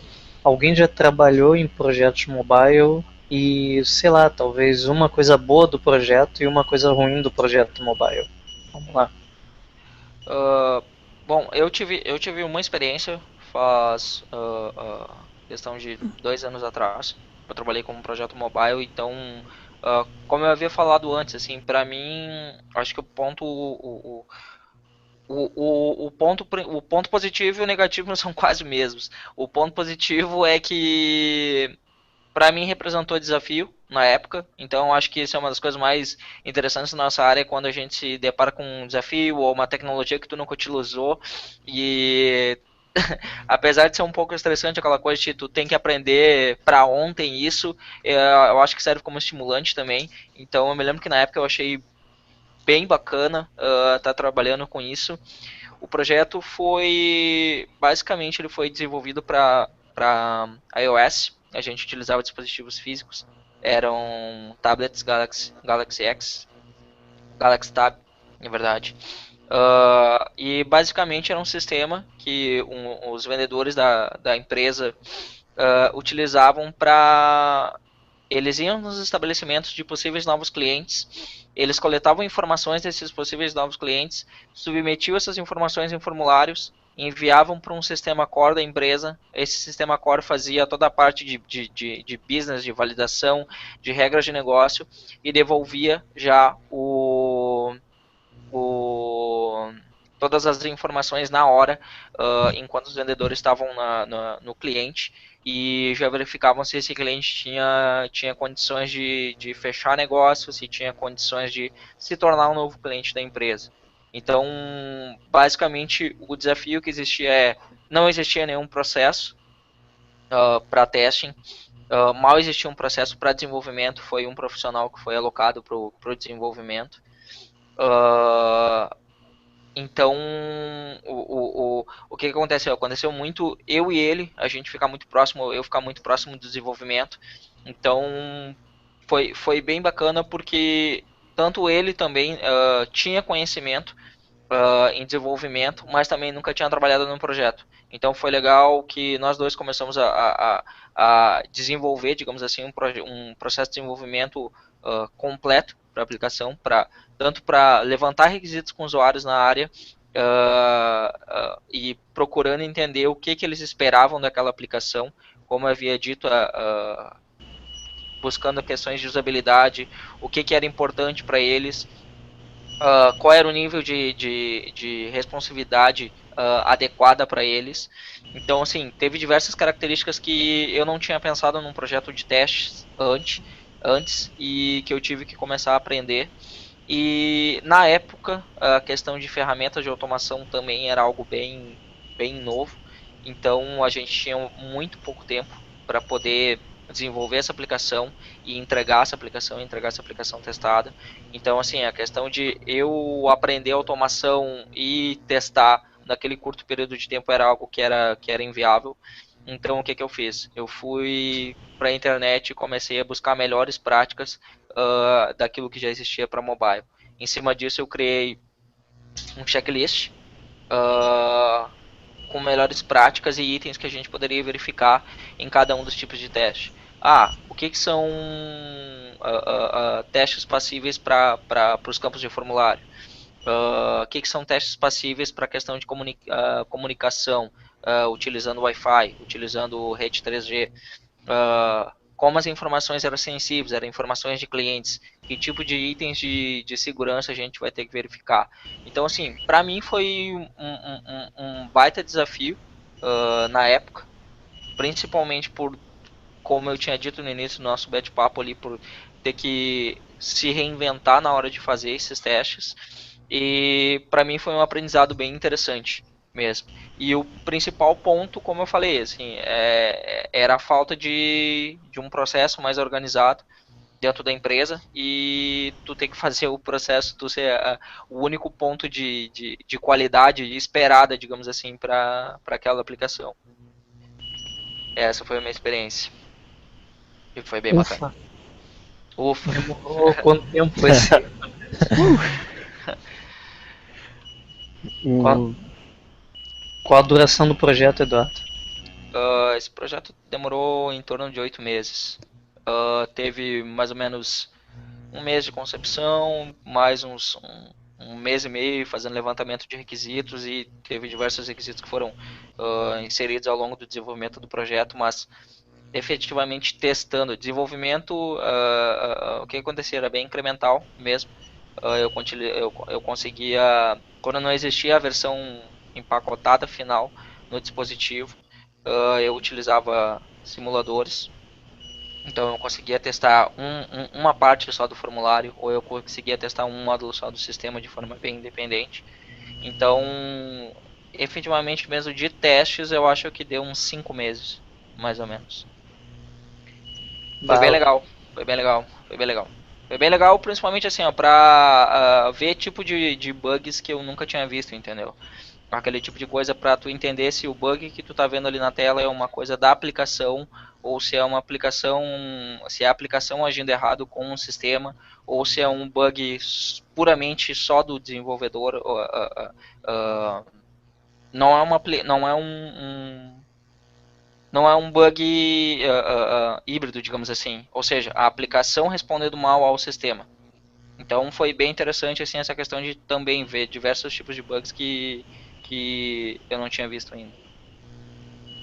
Alguém já trabalhou em projetos mobile e, sei lá, talvez uma coisa boa do projeto e uma coisa ruim do projeto mobile. Vamos lá. Bom, eu tive uma experiência faz questão de 2 anos atrás. Eu trabalhei com um projeto mobile, então, como eu havia falado antes, assim, para mim, acho que o ponto positivo e o negativo não são quase os mesmos. O ponto positivo é que para mim representou desafio na época, então acho que isso é uma das coisas mais interessantes da nossa área, quando a gente se depara com um desafio ou uma tecnologia que tu nunca utilizou e apesar de ser um pouco estressante aquela coisa de tu tem que aprender para ontem isso, eu acho que serve como estimulante também. Então eu me lembro que na época eu achei bem bacana estar trabalhando com isso. O projeto foi basicamente ele foi desenvolvido para iOS. A gente utilizava dispositivos físicos, eram tablets Galaxy X, Galaxy Tab, na verdade. E basicamente era um sistema que os vendedores da empresa utilizavam para. Eles iam nos estabelecimentos de possíveis novos clientes, eles coletavam informações desses possíveis novos clientes, submetiam essas informações em formulários, enviavam para um sistema core da empresa. Esse sistema core fazia toda a parte de business, de validação, de regras de negócio e devolvia já todas as informações na hora, enquanto os vendedores estavam no cliente e já verificavam se esse cliente tinha condições de fechar negócio, se tinha condições de se tornar um novo cliente da empresa. Então, basicamente, o desafio que existia não existia nenhum processo para testing, mal existia um processo para desenvolvimento, foi um profissional que foi alocado para o desenvolvimento. Então, o que aconteceu? Aconteceu muito eu e ele, a gente ficar muito próximo, eu ficar muito próximo do desenvolvimento. Então, foi bem bacana porque tanto ele também tinha conhecimento em desenvolvimento, mas também nunca tinha trabalhado num projeto. Então, foi legal que nós dois começamos a desenvolver, digamos assim, um processo de desenvolvimento completo para a aplicação, tanto para levantar requisitos com usuários na área e procurando entender o que eles esperavam daquela aplicação, como eu havia dito, buscando questões de usabilidade, o que era importante para eles, qual era o nível de responsividade adequada para eles. Então, assim, teve diversas características que eu não tinha pensado num projeto de testes antes e que eu tive que começar a aprender. E na época a questão de ferramentas de automação também era algo bem novo, então a gente tinha muito pouco tempo para poder desenvolver essa aplicação e entregar essa aplicação testada. Então, assim, a questão de eu aprender automação e testar naquele curto período de tempo era algo que era inviável. Então, o que eu fiz? Eu fui para a internet e comecei a buscar melhores práticas daquilo que já existia para mobile. Em cima disso, eu criei um checklist com melhores práticas e itens que a gente poderia verificar em cada um dos tipos de teste. O que são testes passíveis para os campos de formulário? O que são testes passíveis para a questão de comunicação, utilizando Wi-Fi, utilizando rede 3G? Como as informações eram sensíveis, eram informações de clientes, que tipo de itens de segurança a gente vai ter que verificar. Então, assim, para mim foi um baita desafio na época, principalmente por, como eu tinha dito no início do nosso bate-papo ali, por ter que se reinventar na hora de fazer esses testes. E para mim foi um aprendizado bem interessante mesmo. E o principal ponto, como eu falei, assim, era a falta de um processo mais organizado dentro da empresa e tu tem que fazer o processo tu ser o único ponto de qualidade esperada, digamos assim, para aquela aplicação. Essa foi a minha experiência. E foi bem bacana. Ufa. Ufa. Demorou quanto tempo esse? O- Qual a duração do projeto, Eduardo? Esse projeto demorou em torno de 8 meses. Teve mais ou menos um mês de concepção, mais um mês e meio fazendo levantamento de requisitos e teve diversos requisitos que foram inseridos ao longo do desenvolvimento do projeto, mas efetivamente testando. Desenvolvimento, o que acontecia era bem incremental mesmo. Eu conseguia, quando não existia a versão empacotada final no dispositivo, eu utilizava simuladores. Então eu conseguia testar uma parte só do formulário, ou eu conseguia testar um módulo só do sistema de forma bem independente. Então, efetivamente mesmo de testes, eu acho que deu uns 5 meses, mais ou menos. Foi bem legal, foi bem legal, foi bem legal. Foi bem legal, principalmente assim, ó, pra ver tipo de bugs que eu nunca tinha visto, entendeu? Aquele tipo de coisa pra tu entender se o bug que tu tá vendo ali na tela é uma coisa da aplicação ou se é uma aplicação, se é a aplicação agindo errado com um sistema ou se é um bug puramente só do desenvolvedor. Não é uma não é não é um bug híbrido, digamos assim, ou seja, a aplicação respondendo mal ao sistema. Então foi bem interessante assim essa questão de também ver diversos tipos de bugs que eu não tinha visto ainda.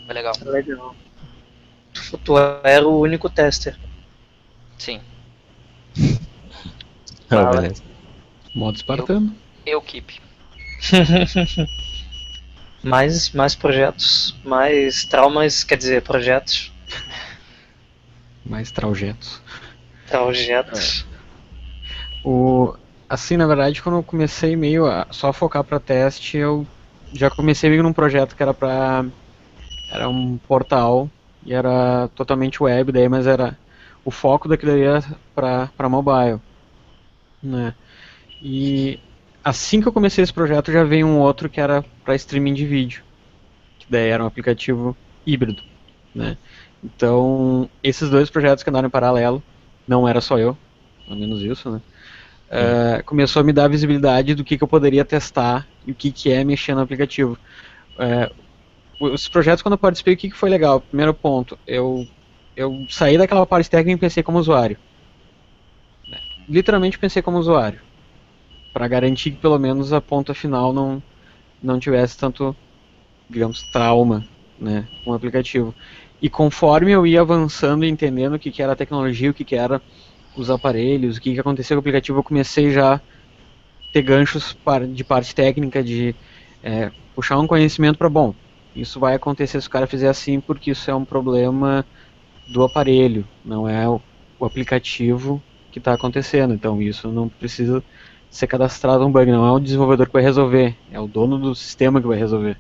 Foi legal. Legal. Tu era o único tester. Sim. Ah, beleza. Modo espartano. Eu keep. Mais projetos, mais traumas, quer dizer, projetos. Mais traujetos. Projetos. Assim, na verdade, quando eu comecei meio a só focar para teste, eu já comecei meio num projeto que era um portal e era totalmente web, daí, mas era o foco daquilo ali era para mobile, né? E assim que eu comecei esse projeto, já veio um outro que era para streaming de vídeo, que daí era um aplicativo híbrido, né? Então, esses dois projetos que andaram em paralelo, não era só eu, pelo menos isso, né? Começou a me dar visibilidade do que eu poderia testar e o que é mexer no aplicativo. Os projetos, quando eu participei, o que foi legal? Primeiro ponto, eu saí daquela parte técnica e pensei como usuário. Literalmente pensei como usuário, para garantir que pelo menos a ponta final não tivesse tanto, digamos, trauma, né, com o aplicativo. E conforme eu ia avançando e entendendo o que era a tecnologia, o que era os aparelhos, o que acontecia com o aplicativo, eu comecei já a ter ganchos de parte técnica, de puxar um conhecimento para, bom, isso vai acontecer se o cara fizer assim, porque isso é um problema do aparelho, não é o aplicativo que está acontecendo, então isso não precisa ser cadastrado um bug, não é o desenvolvedor que vai resolver, é o dono do sistema que vai resolver,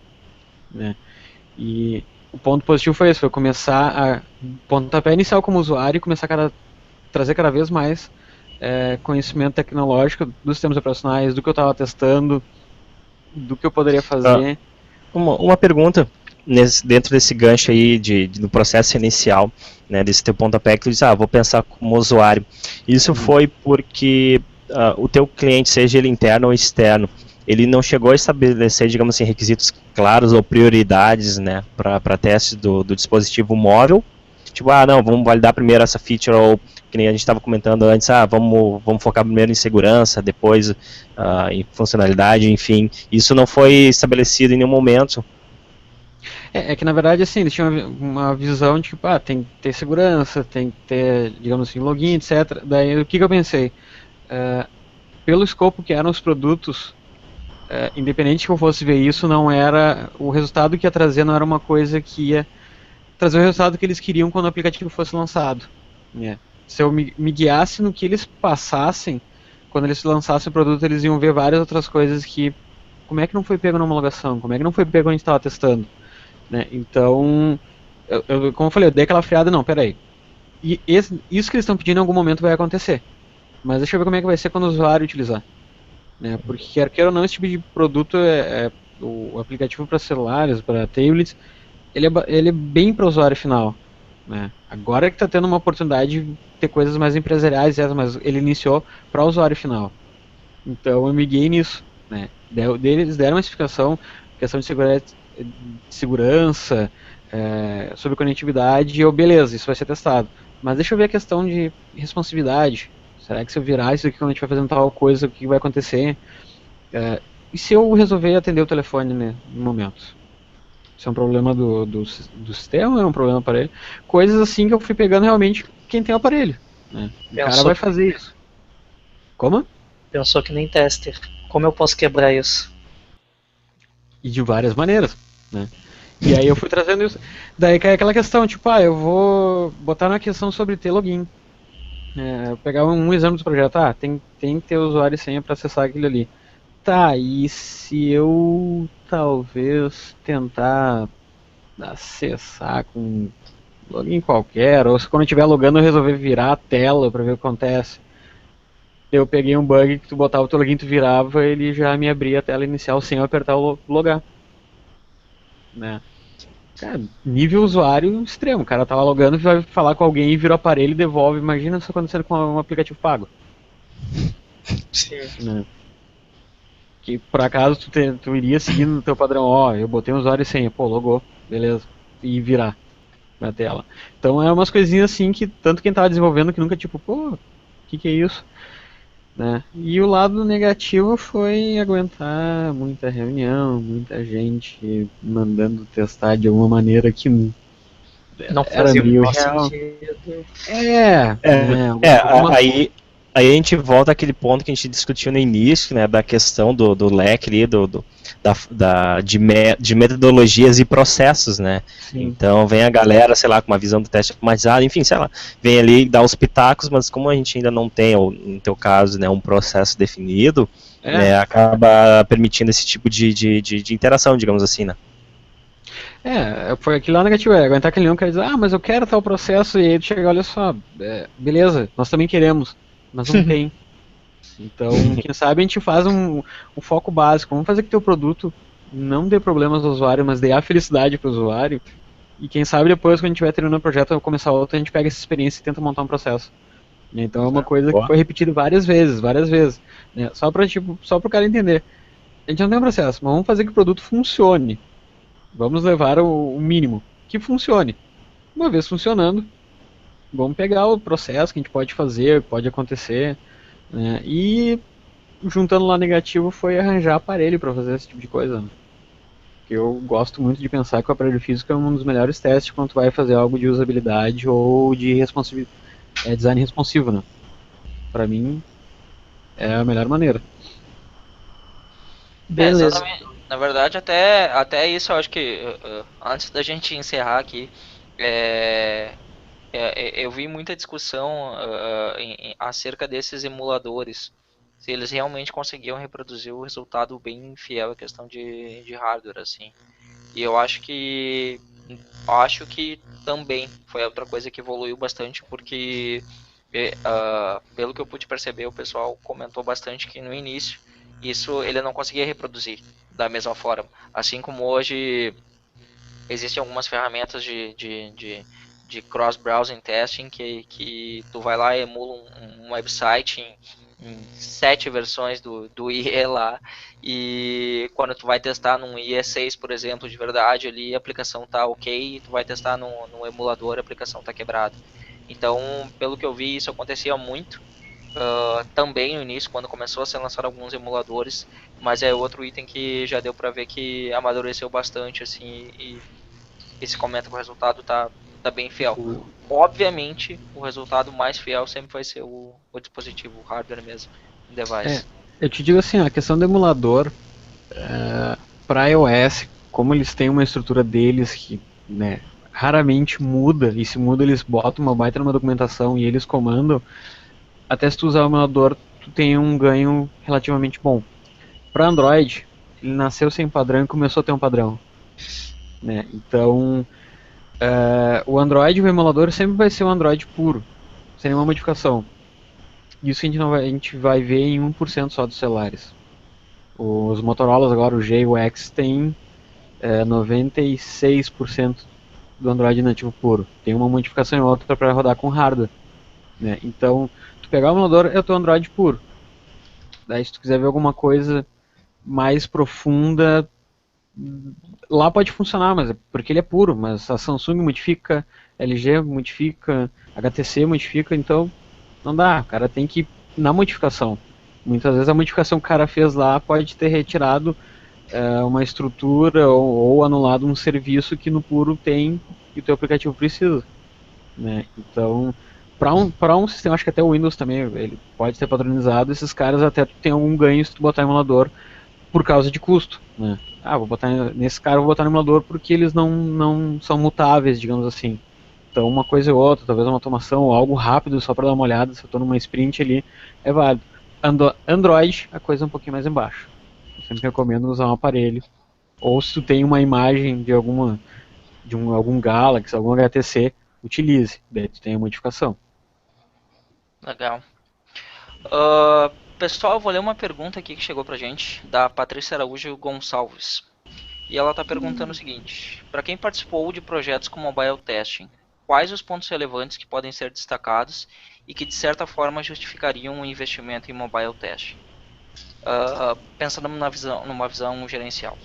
né? E o ponto positivo foi esse, foi começar a pontapé inicial como usuário e começar a trazer cada vez mais conhecimento tecnológico dos sistemas operacionais, do que eu estava testando, do que eu poderia fazer. Uma pergunta dentro desse gancho aí do processo inicial, né, desse teu pontapé que tu diz, vou pensar como usuário. Isso foi porque o teu cliente, seja ele interno ou externo, ele não chegou a estabelecer, digamos assim, requisitos claros ou prioridades, né, para testes do dispositivo móvel. Tipo, não, vamos validar primeiro essa feature, ou que nem a gente estava comentando antes, vamos focar primeiro em segurança, depois em funcionalidade, enfim. Isso não foi estabelecido em nenhum momento. É que na verdade assim, eles tinham uma visão de tipo, tem que ter segurança, tem que ter, digamos assim, login, etc. Daí o que eu pensei? Pelo escopo que eram os produtos, independente que eu fosse ver isso, não era. O resultado que ia trazer não era uma coisa que ia trazer o resultado que eles queriam quando o aplicativo fosse lançado, né? Se eu me guiasse no que eles passassem, quando eles lançassem o produto, eles iam ver várias outras coisas que, como é que não foi pego na homologação, como é que não foi pego quando a gente estava testando, né? Então, como eu falei, eu dei aquela freada, não, peraí, isso que eles estão pedindo em algum momento vai acontecer, mas deixa eu ver como é que vai ser quando o usuário utilizar, né? Porque quer queira ou não, esse tipo de produto o aplicativo para celulares, para tablets, ele é bem para o usuário final, né? Agora que está tendo uma oportunidade de ter coisas mais empresariais, mas ele iniciou para o usuário final. Então eu miguei nisso, né? Eles deram uma explicação, questão de segurança, sobre conectividade, e beleza, isso vai ser testado. Mas deixa eu ver a questão de responsividade. Será que se eu virar isso aqui quando a gente vai fazendo tal coisa, o que vai acontecer? E se eu resolver atender o telefone, né, no momento? Se é um problema do sistema, é um problema para ele. Coisas assim que eu fui pegando realmente quem tem o aparelho, né? O cara vai fazer isso. Como? Pensou que nem tester. Como eu posso quebrar isso? E de várias maneiras, né? E aí eu fui trazendo isso. Daí cai aquela questão, tipo, eu vou botar na questão sobre ter login. Eu pegar um exemplo do projeto, tem que ter usuário e senha para acessar aquilo ali. Tá, e se eu talvez tentar acessar com um login qualquer, ou se quando eu estiver logando eu resolver virar a tela para ver o que acontece. Eu peguei um bug que tu botava o teu login, tu virava, ele já me abria a tela inicial sem eu apertar o logar. Né? Cara, nível usuário extremo. O cara tava logando, vai falar com alguém e vira o aparelho e devolve. Imagina isso acontecendo com um aplicativo pago. Sim. Né? Que por acaso tu iria seguindo o teu padrão, eu botei um usuário e senha, logou, beleza, e virar na tela. Então é umas coisinhas assim que tanto quem tava desenvolvendo que nunca o que é isso? Né? E o lado negativo foi aguentar muita reunião, muita gente mandando testar de alguma maneira que não fazia meio real. Sentido. Aí a gente volta àquele ponto que a gente discutiu no início, né, da questão do leque ali, de metodologias e processos, né? Sim. Então vem a galera, sei lá, com uma visão do teste automatizado, enfim, sei lá, vem ali dar os pitacos, mas como a gente ainda não tem, ou no teu caso, né, um processo definido, né, acaba permitindo esse tipo de interação, digamos assim, né? Foi aquilo lá negativo, aguentar aquele não quer dizer, mas eu quero tal processo, e aí tu chega, olha só, beleza, nós também queremos, mas não tem. Então, quem sabe a gente faz um foco básico. Vamos fazer que teu produto não dê problemas ao usuário, mas dê a felicidade para o usuário. E quem sabe depois, quando a gente estiver terminando o projeto ou começar outro, a gente pega essa experiência e tenta montar um processo. Então é uma coisa que foi repetida várias vezes. Né? Só para o cara entender. A gente não tem um processo, mas vamos fazer que o produto funcione. Vamos levar o mínimo que funcione. Uma vez funcionando, vamos pegar o processo que a gente pode fazer, pode acontecer, né? E juntando lá negativo foi arranjar aparelho para fazer esse tipo de coisa. Né? Porque eu gosto muito de pensar que o aparelho físico é um dos melhores testes quando tu vai fazer algo de usabilidade ou de design responsivo, né? Para mim é a melhor maneira. Beleza. Na verdade, até isso eu acho que antes da gente encerrar aqui, eu vi muita discussão acerca desses emuladores, se eles realmente conseguiam reproduzir o resultado bem fiel à questão de hardware, assim. E eu acho que também foi outra coisa que evoluiu bastante, porque pelo que eu pude perceber, o pessoal comentou bastante que no início isso ele não conseguia reproduzir da mesma forma. Assim como hoje existem algumas ferramentas de cross-browsing testing que tu vai lá e emula um website em 7 versões do IE lá, e quando tu vai testar num IE6, por exemplo, de verdade, ali a aplicação tá ok, e tu vai testar no emulador, a aplicação tá quebrada. Então, pelo que eu vi, isso acontecia muito. Também no início, quando começou a ser lançado alguns emuladores, mas é outro item que já deu pra ver que amadureceu bastante, assim, e se comenta que o resultado tá bem fiel. Obviamente, o resultado mais fiel sempre vai ser o dispositivo, o hardware mesmo, o device. Eu te digo assim, a questão do emulador para iOS, como eles têm uma estrutura deles que, né, raramente muda, e se muda eles botam uma baita numa documentação e eles comandam, até se tu usar o emulador tu tem um ganho relativamente bom. Para Android, ele nasceu sem padrão e começou a ter um padrão, né? Então, o Android, o emulador sempre vai ser um Android puro, sem nenhuma modificação. Isso a gente vai ver em 1% só dos celulares. Os Motorola agora, o G e o X, tem 96% do Android nativo puro. Tem uma modificação e outra para rodar com hardware, né? Então, tu pegar o emulador é o teu Android puro. Daí, se tu quiser ver alguma coisa mais profunda, lá pode funcionar, mas porque ele é puro. Mas a Samsung modifica, LG modifica, HTC modifica, então não dá. O cara tem que ir na modificação. Muitas vezes a modificação que o cara fez lá pode ter retirado uma estrutura ou anulado um serviço que no puro tem e o teu aplicativo precisa, né? Então, para um sistema, acho que até o Windows também ele pode ser padronizado, esses caras até tem algum ganho se tu botar emulador por causa de custo, né? Vou botar nesse cara, vou botar no emulador porque eles não são mutáveis, digamos assim. Então, uma coisa ou outra, talvez uma automação ou algo rápido só para dar uma olhada, se eu estou numa sprint ali, é válido. Android, a coisa é um pouquinho mais embaixo. Eu sempre recomendo usar um aparelho. Ou se tu tem uma imagem de algum Galaxy, algum HTC, utilize. Daí tu tem a modificação. Legal. Pessoal, eu vou ler uma pergunta aqui que chegou pra gente, da Patrícia Araújo Gonçalves. E ela está perguntando o seguinte: para quem participou de projetos com mobile testing, quais os pontos relevantes que podem ser destacados e que de certa forma justificariam um investimento em mobile testing? Pensando numa visão gerencial.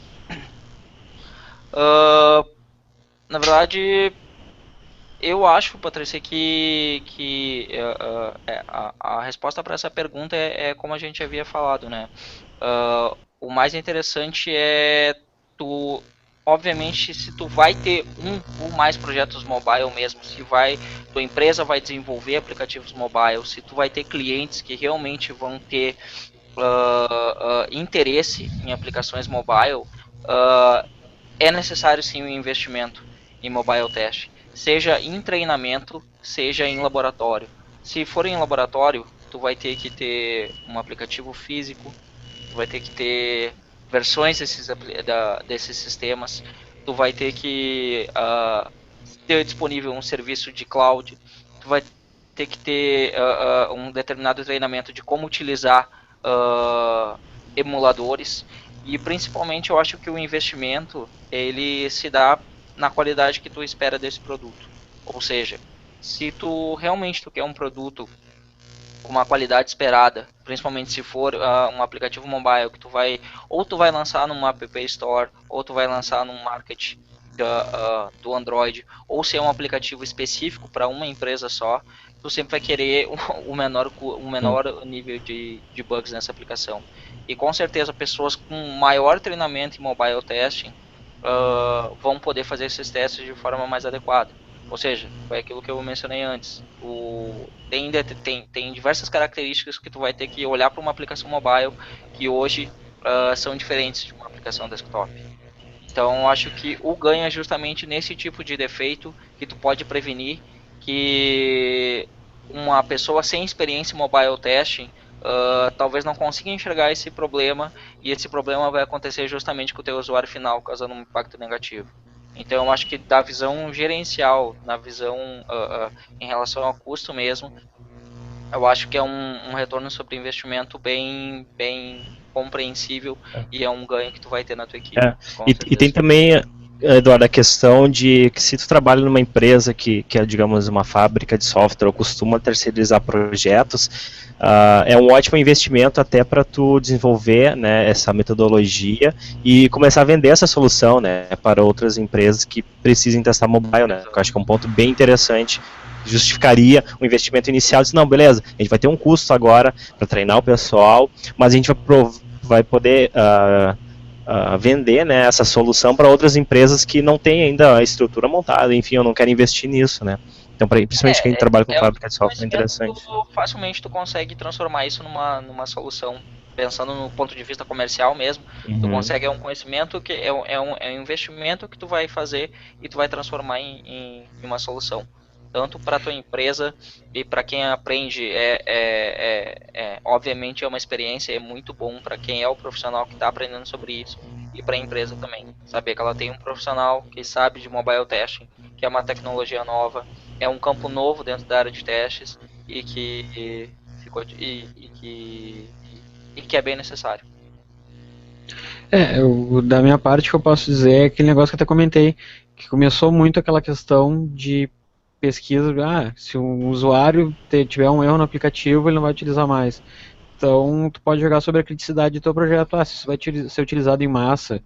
Na verdade, eu acho, Patrícia, que a resposta para essa pergunta é como a gente havia falado, né? O mais interessante é tu, obviamente, se tu vai ter um ou mais projetos mobile mesmo, tua empresa vai desenvolver aplicativos mobile, se tu vai ter clientes que realmente vão ter interesse em aplicações mobile, é necessário sim um investimento em mobile test, seja em treinamento, seja em laboratório. Se for em laboratório, tu vai ter que ter um aplicativo físico, tu vai ter que ter versões desses sistemas, tu vai ter que ter disponível um serviço de cloud, tu vai ter que ter um determinado treinamento de como utilizar emuladores. E principalmente eu acho que o investimento ele se dá na qualidade que tu espera desse produto. Ou seja, se tu realmente quer um produto com uma qualidade esperada, principalmente se for um aplicativo mobile que tu vai lançar numa app store, ou tu vai lançar num market do Android, ou se é um aplicativo específico para uma empresa só, tu sempre vai querer um menor nível de bugs nessa aplicação. E com certeza pessoas com maior treinamento em mobile testing vão poder fazer esses testes de forma mais adequada. Ou seja, foi aquilo que eu mencionei antes. Tem diversas características que tu vai ter que olhar para uma aplicação mobile que hoje são diferentes de uma aplicação desktop. Então acho que o ganho é justamente nesse tipo de defeito que tu pode prevenir, que uma pessoa sem experiência em mobile testing talvez não consiga enxergar esse problema, e esse problema vai acontecer justamente com o teu usuário final, causando um impacto negativo. Então eu acho que da visão gerencial, na visão em relação ao custo mesmo, eu acho que é um retorno sobre investimento bem compreensível, e é um ganho que tu vai ter na tua equipe. E tem também, Eduardo, a questão de que se tu trabalha numa empresa que é, digamos, uma fábrica de software ou costuma terceirizar projetos, é um ótimo investimento até para tu desenvolver, né, essa metodologia e começar a vender essa solução, né, para outras empresas que precisem testar mobile, né. Eu acho que é um ponto bem interessante, justificaria o investimento inicial. Diz, não, beleza, a gente vai ter um custo agora para treinar o pessoal, mas a gente vai poder vender, né, essa solução para outras empresas que não têm ainda a estrutura montada, enfim, eu não quero investir nisso, né. Então, principalmente quem trabalha com fábrica de software, é interessante. Facilmente tu consegue transformar isso numa solução, pensando no ponto de vista comercial mesmo. Tu consegue, um conhecimento que é um investimento que tu vai fazer e tu vai transformar em uma solução. tanto para a tua empresa e para quem aprende. Obviamente é uma experiência, é muito bom para quem é o profissional que está aprendendo sobre isso, e para a empresa também, saber que ela tem um profissional que sabe de mobile testing, que é uma tecnologia nova, é um campo novo dentro da área de testes e que ficou e que é bem necessário. Da minha parte, o que eu posso dizer é aquele negócio que eu até comentei, que começou muito aquela questão de pesquisa, se um usuário tiver um erro no aplicativo, ele não vai utilizar mais. Então, tu pode jogar sobre a criticidade do teu projeto. Se isso vai ser utilizado em massa,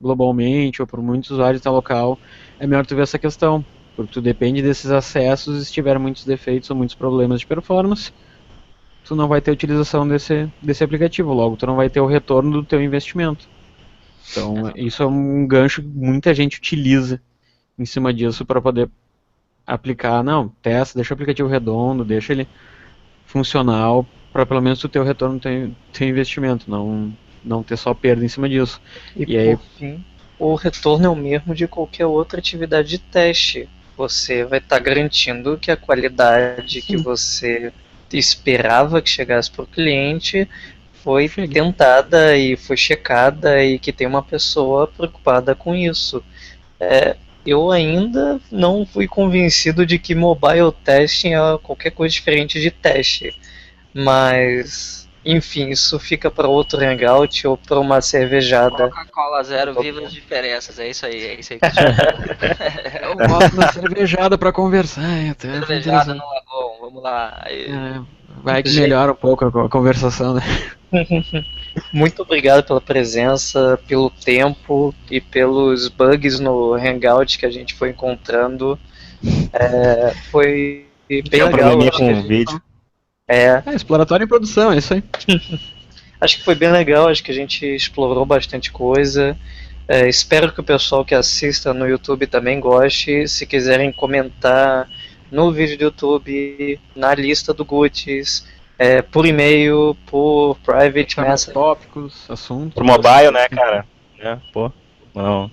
globalmente, ou por muitos usuários em local, é melhor tu ver essa questão, porque tu depende desses acessos, e se tiver muitos defeitos ou muitos problemas de performance, tu não vai ter utilização desse aplicativo, logo tu não vai ter o retorno do teu investimento. Então, isso é um gancho que muita gente utiliza em cima disso para poder aplicar. Não, testa, deixa o aplicativo redondo, deixa ele funcional, para pelo menos tu ter o retorno do teu investimento, não ter só perda em cima disso. E aí, por fim, o retorno é o mesmo de qualquer outra atividade de teste. Você vai estar garantindo que a qualidade que você esperava que chegasse para o cliente foi tentada e foi checada, e que tem uma pessoa preocupada com isso. Eu ainda não fui convencido de que mobile testing é qualquer coisa diferente de teste, mas enfim, isso fica para outro hangout ou para uma cervejada. Coca-Cola Zero, viva as diferenças, é isso aí que eu gosto da cervejada para conversar. Cervejada no Lagoon, vamos lá. Vai que melhora um pouco a conversação, né? Muito obrigado pela presença, pelo tempo e pelos bugs no Hangout que a gente foi encontrando. Foi bem legal. Com o vídeo. Exploratório em produção, é isso aí. Acho que foi bem legal, acho que a gente explorou bastante coisa. Espero que o pessoal que assista no YouTube também goste. Se quiserem comentar no vídeo do YouTube, na lista do Guts, por e-mail, por private message. Tópicos, assuntos. Por mobile, né, cara? Não.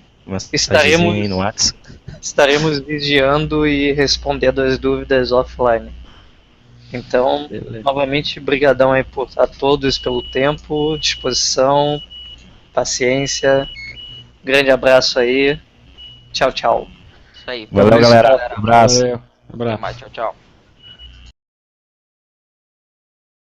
Estaremos vigiando e respondendo as dúvidas offline. Então, novamente, brigadão aí a todos pelo tempo, disposição, paciência. Grande abraço aí. Tchau, tchau. Isso aí. Valeu, galera. Abraço. Abraço. Tchau, tchau.